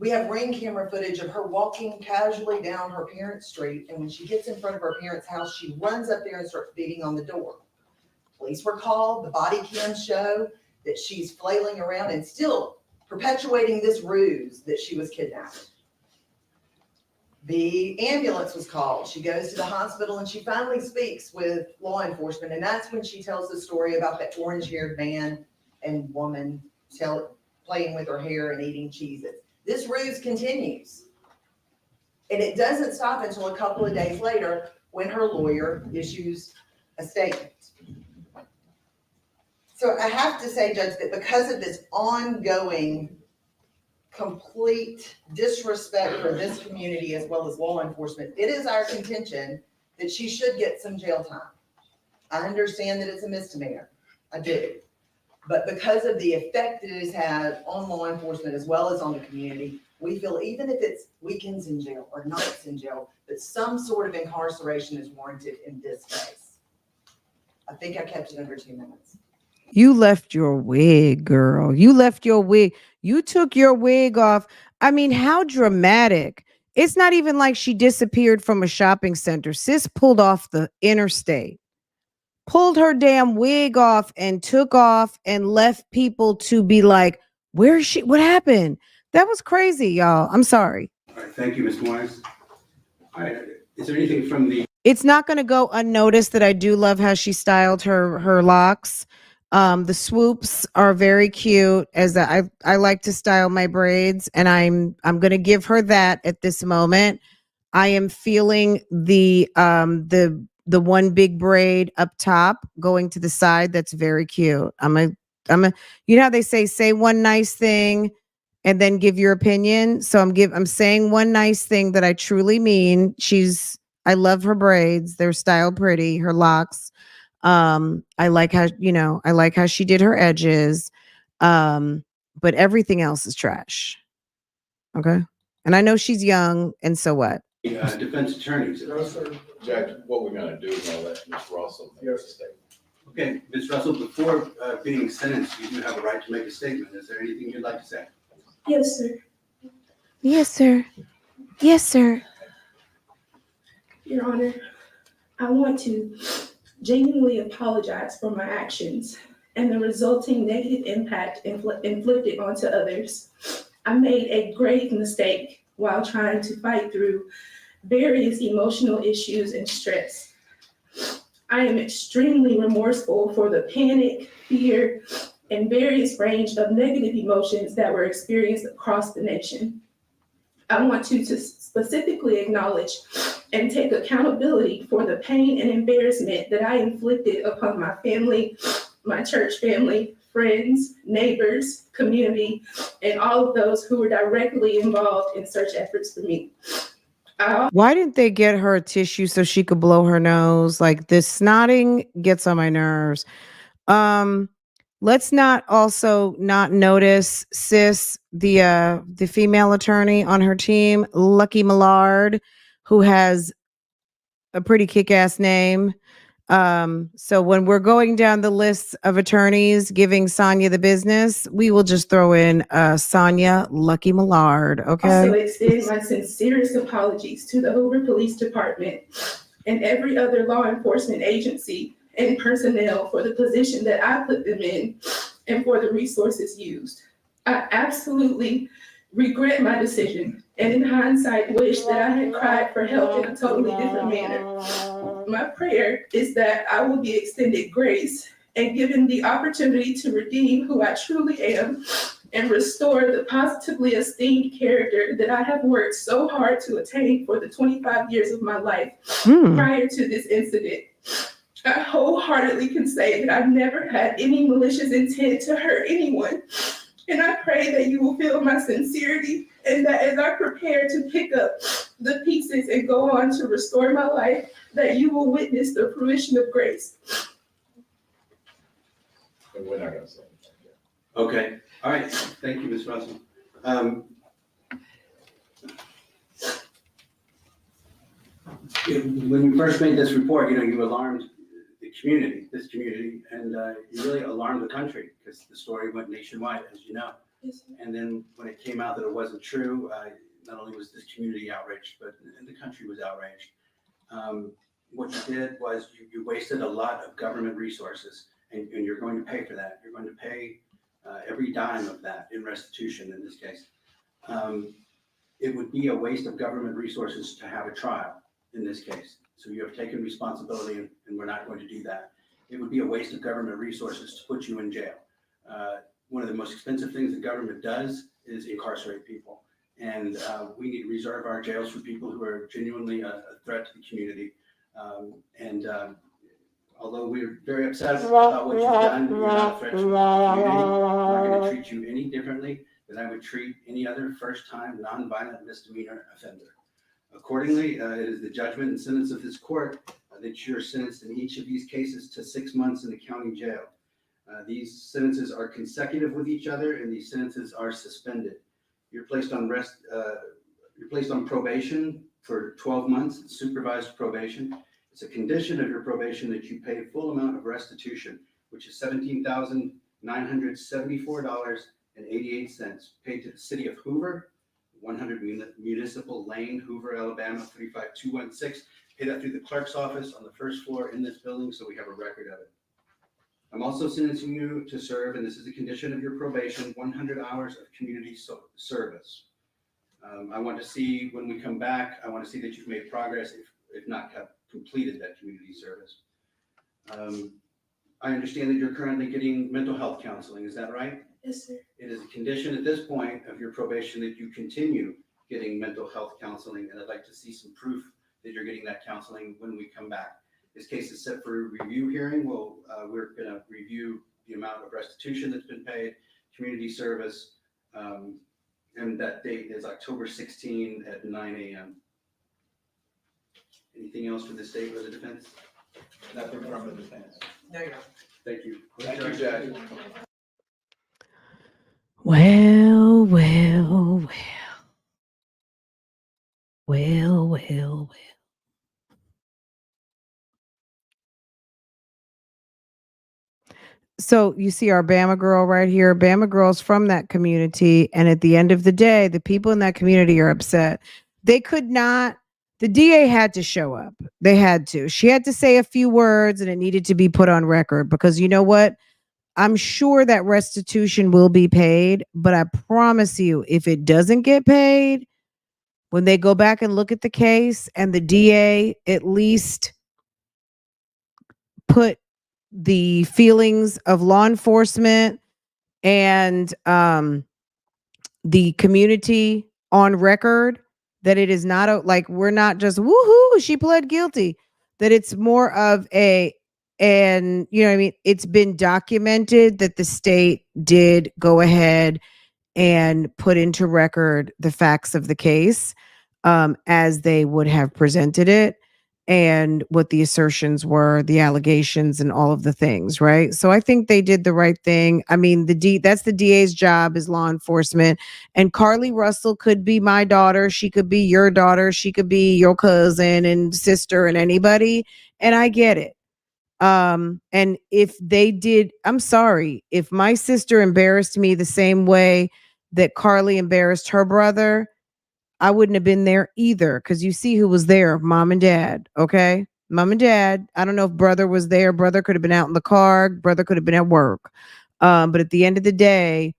we have ring camera footage of her walking casually down her parents' street. And when she gets in front of her parents' house, she runs up there and starts beating on the door. Police were called. The body cams show that she's flailing around and still perpetuating this ruse that she was kidnapped. The ambulance was called. She goes to the hospital and she finally speaks with law enforcement. And that's when she tells the story about that orange-haired man and woman playing with her hair and eating Cheez-Its. This ruse continues. And it doesn't stop until a couple of days later when her lawyer issues a statement. So I have to say, Judge, that because of this ongoing complete disrespect for this community as well as law enforcement, it is our contention that she should get some jail time. I understand that it's a misdemeanor. I do. But because of the effect that it has had on law enforcement as well as on the community, we feel even if it's weekends in jail or nights in jail, that some sort of incarceration is warranted in this case. I think I kept it under 2 minutes. You left your wig, girl. You left your wig. You took your wig off. I mean, how dramatic. It's not even like she disappeared from a shopping center. Sis pulled off the interstate, pulled her damn wig off and took off and left people to be like, where is she? What happened? That was crazy, y'all. I'm sorry. All right, thank you, Ms. Morris. All right, is there anything from the It's not going to go unnoticed that I do love how she styled her locks. The swoops are very cute, as I like to style my braids, and I'm going to give her that at this moment. I am feeling the one big braid up top going to the side. That's very cute. I'm a you know how they say one nice thing and then give your opinion. So I'm saying one nice thing that I truly mean. I love her braids. They're styled pretty, her locks. I like how she did her edges. But everything else is trash. Okay. And I know she's young, and so what? defense attorneys? Judge, what we're gonna do is gonna let Ms. Russell make a statement. Okay, Ms. Russell, before being sentenced, you do have a right to make a statement. Is there anything you'd like to say? Yes, sir. Yes, sir. Yes, sir. Your Honor, I want to genuinely apologize for my actions and the resulting negative impact inflicted onto others. I made a grave mistake while trying to fight through various emotional issues and stress. I am extremely remorseful for the panic, fear, and various range of negative emotions that were experienced across the nation. I want to specifically acknowledge and take accountability for the pain and embarrassment that I inflicted upon my family, my church family, friends, neighbors, community, and all of those who were directly involved in search efforts for me. Why didn't they get her a tissue so she could blow her nose? Like, this snotting gets on my nerves. Let's not also not notice sis, the female attorney on her team, Lucky Millard, who has a pretty kick-ass name. So when we're going down the list of attorneys giving Sonya the business, we will just throw in Sonya Lucky Millard. Okay. Also extend my sincerest apologies to the Hoover Police Department and every other law enforcement agency and personnel for the position that I put them in and for the resources used. I absolutely regret my decision, and in hindsight wish that I had cried for help in a totally different manner. My prayer is that I will be extended grace and given the opportunity to redeem who I truly am and restore the positively esteemed character that I have worked so hard to attain for the 25 years of my life prior to this incident. I wholeheartedly can say that I've never had any malicious intent to hurt anyone. And I pray that you will feel my sincerity and that as I prepare to pick up the pieces and go on to restore my life, that you will witness the fruition of grace. And we're not gonna say anything. Okay, all right, thank you, Ms. Russell. When we first made this report, you alarmed this community, and you really alarmed the country because the story went nationwide, as you know. Yes, sir. And then when it came out that it wasn't true, not only was this community outraged, but the country was outraged. What you did was you wasted a lot of government resources, and you're going to pay for that. You're going to pay every dime of that in restitution in this case. It would be a waste of government resources to have a trial in this case. So you have taken responsibility, and we're not going to do that. It would be a waste of government resources to put you in jail. One of the most expensive things the government does is incarcerate people. And we need to reserve our jails for people who are genuinely a threat to the community. Although we're very upset about what you've done, you're not a threat to the community. We're going to treat you any differently than I would treat any other first-time nonviolent misdemeanor offender. Accordingly, it is the judgment and sentence of this court that you're sentenced in each of these cases to 6 months in the county jail. These sentences are consecutive with each other, and these sentences are suspended. You're placed on probation for 12 months, supervised probation. It's a condition of your probation that you pay a full amount of restitution, which is $17,974.88, paid to the city of Hoover, 100 Municipal Lane, Hoover, Alabama, 35216. Pay that through the clerk's office on the first floor in this building, so we have a record of it. I'm also sentencing you to serve, and this is a condition of your probation, 100 hours of community service. I want to see, when we come back, I want to see that you've made progress, if not completed that community service. I understand that you're currently getting mental health counseling, is that right? Yes, sir. It is a condition at this point of your probation that you continue getting mental health counseling, and I'd like to see some proof that you're getting that counseling when we come back. This case is set for a review hearing. We're going to review the amount of restitution that's been paid, community service, and that date is October 16 at 9 a.m. Anything else for the state or the defense? Nothing from the defense. No, you're not. Thank you. Thank you, Judge. Well, well, well. Well, well, well. So you see our Bama girl right here. Bama girl's from that community. And at the end of the day, the people in that community are upset. They could not, the DA had to show up. They had to. She had to say a few words, and it needed to be put on record because you know what? I'm sure that restitution will be paid, but I promise you, if it doesn't get paid, when they go back and look at the case and the DA at least put the feelings of law enforcement and the community on record, that it is not like we're not just woohoo, she pled guilty, that it's more of and you know what I mean, it's been documented that the state did go ahead and put into record the facts of the case as they would have presented it, and what the assertions were, the allegations, and all of the things, right? So I think they did the right thing. I mean, that's the DA's job, is law enforcement. And Carlee Russell could be my daughter. She could be your daughter. She could be your cousin and sister and anybody. And I get it. And if they did, I'm sorry, if my sister embarrassed me the same way that Carlee embarrassed her brother, I wouldn't have been there either, because you see who was there, mom and dad, okay? Mom and dad. I don't know if brother was there. Brother could have been out in the car. Brother could have been at work. But at the end of the day,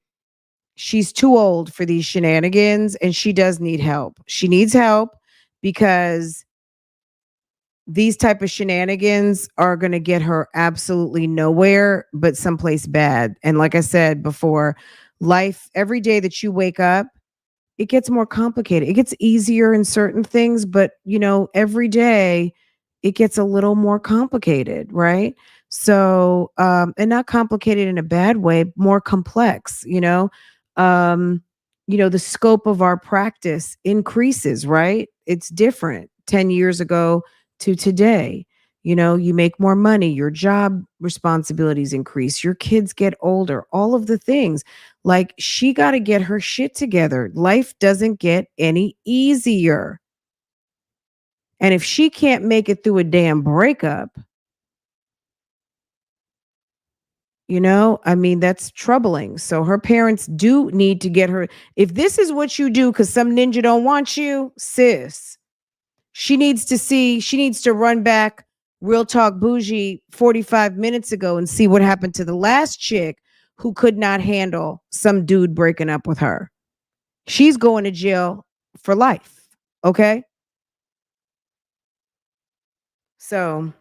she's too old for these shenanigans, and she does need help. She needs help because these type of shenanigans are going to get her absolutely nowhere but someplace bad. And like I said before, life, every day that you wake up, it gets more complicated. It gets easier in certain things, but you know, every day it gets a little more complicated, right? So, and not complicated in a bad way, more complex, the scope of our practice increases, right? It's different 10 years ago to today. You make more money, your job responsibilities increase, your kids get older, all of the things. Like, she got to get her shit together. Life doesn't get any easier. And if she can't make it through a damn breakup, I mean, that's troubling. So her parents do need to get her. If this is what you do because some ninja don't want you, sis, she needs to run back Real Talk Bougie 45 minutes ago and see what happened to the last chick who could not handle some dude breaking up with her. She's going to jail for life. Okay. So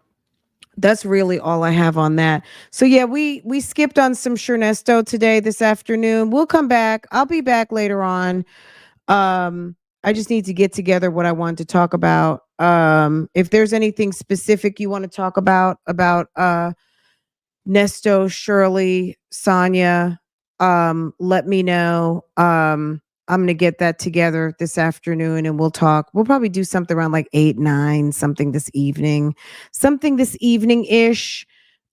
that's really all I have on that. So yeah, we skipped on some Chernesto today this afternoon. We'll come back. I'll be back later on. I just need to get together what I want to talk about. If there's anything specific you want to talk about Nesto, Shirley, Sonia, let me know. I'm gonna get that together this afternoon and we'll talk. We'll probably do something around like 8, 9, something this evening. Something this evening-ish.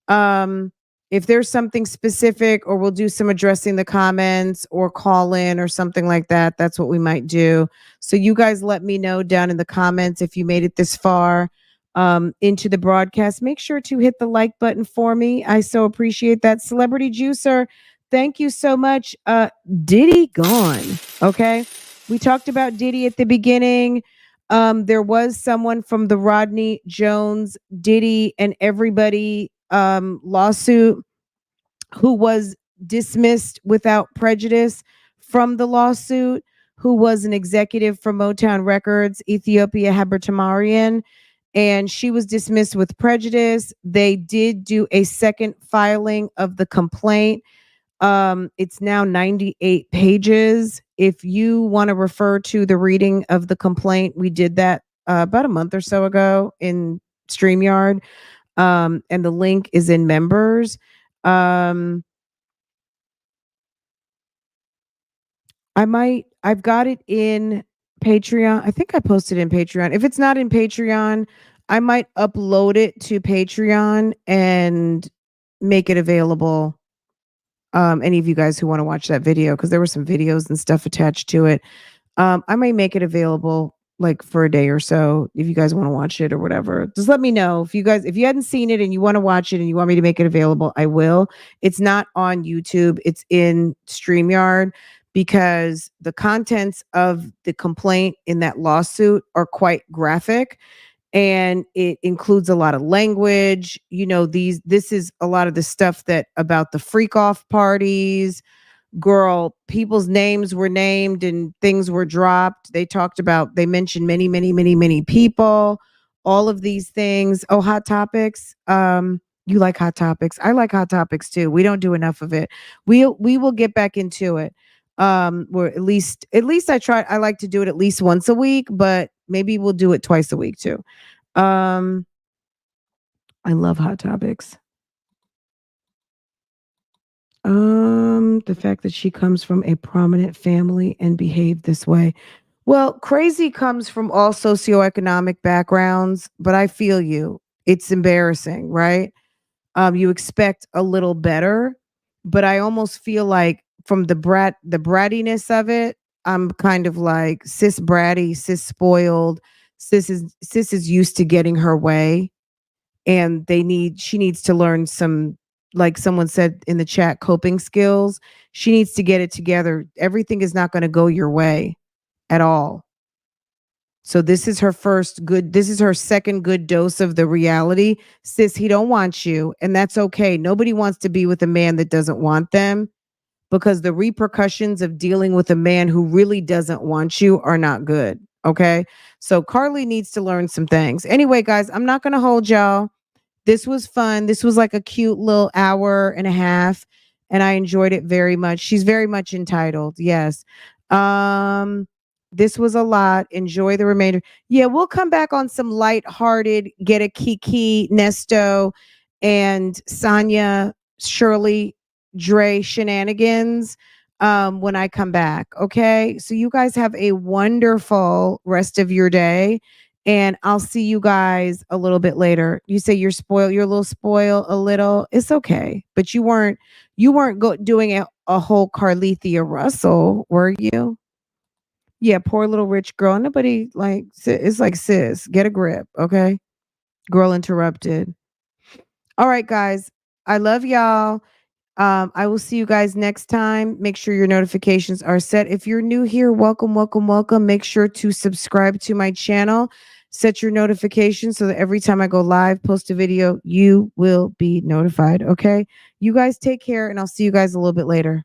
Um, if there's something specific, or we'll do some addressing the comments or call in or something like that, that's what we might do. So you guys let me know down in the comments if you made it this far into the broadcast. Make sure to hit the like button for me. I so appreciate that. Celebrity Juicer, thank you so much. Diddy gone. Okay. We talked about Diddy at the beginning. There was someone from the Rodney Jones, Diddy, and everybody lawsuit who was dismissed without prejudice from the lawsuit, who was an executive for Motown Records, Ethiopia Habertamarian, and she was dismissed with prejudice. They did do a second filing of the complaint. It's now 98 pages. If you want to refer to the reading of the complaint, we did that about a month or so ago in StreamYard. And the link is in members. I've got it in Patreon. I think I posted in Patreon. If it's not in Patreon, I might upload it to Patreon and make it available. Any of you guys who want to watch that video, because there were some videos and stuff attached to it. I might make it available like for a day or so if you guys want to watch it or whatever. Just let me know if you hadn't seen it and you want to watch it and you want me to make it available, I will. It's not on YouTube, it's in StreamYard, because the contents of the complaint in that lawsuit are quite graphic, and it includes a lot of language. This is a lot of the stuff that about the freak off parties. Girl, people's names were named and things were dropped. They mentioned many, many, many, many people, all of these things. Oh, Hot Topics. You like Hot Topics. I like Hot Topics too. We don't do enough of it. We will get back into it. Or at least I like to do it at least once a week, but maybe we'll do it twice a week too. I love Hot Topics. The fact that she comes from a prominent family and behaved this way. Well, crazy comes from all socioeconomic backgrounds, but I feel you. It's embarrassing, right? You expect a little better, but I almost feel like from the brattiness of it, I'm kind of like sis bratty, sis spoiled. Sis is used to getting her way, and she needs to learn some, like someone said in the chat, coping skills. She needs to get it together. Everything is not going to go your way at all. So this is her second good dose of the reality. Sis, he don't want you, and that's okay. Nobody wants to be with a man that doesn't want them, because the repercussions of dealing with a man who really doesn't want you are not good. Okay. So Carlee needs to learn some things. Anyway, guys, I'm not going to hold y'all. This was fun. This was like a cute little hour and a half, and I enjoyed it very much. She's very much entitled. Yes. This was a lot. Enjoy the remainder. Yeah, we'll come back on some lighthearted, get a Kiki, Nesto, and Sonia, Shirley, Dre shenanigans when I come back. Okay. So you guys have a wonderful rest of your day. And I'll see you guys a little bit later. You say you're spoiled. You're a little spoiled, a little. It's okay. But you weren't doing a whole Carlethia Russell, were you? Yeah, poor little rich girl. Nobody like it's like, sis, get a grip, okay? Girl interrupted. All right, guys. I love y'all. I will see you guys next time. Make sure your notifications are set. If you're new here, welcome, welcome, welcome. Make sure to subscribe to my channel. Set your notifications so that every time I go live, post a video, you will be notified. Okay. You guys take care, and I'll see you guys a little bit later.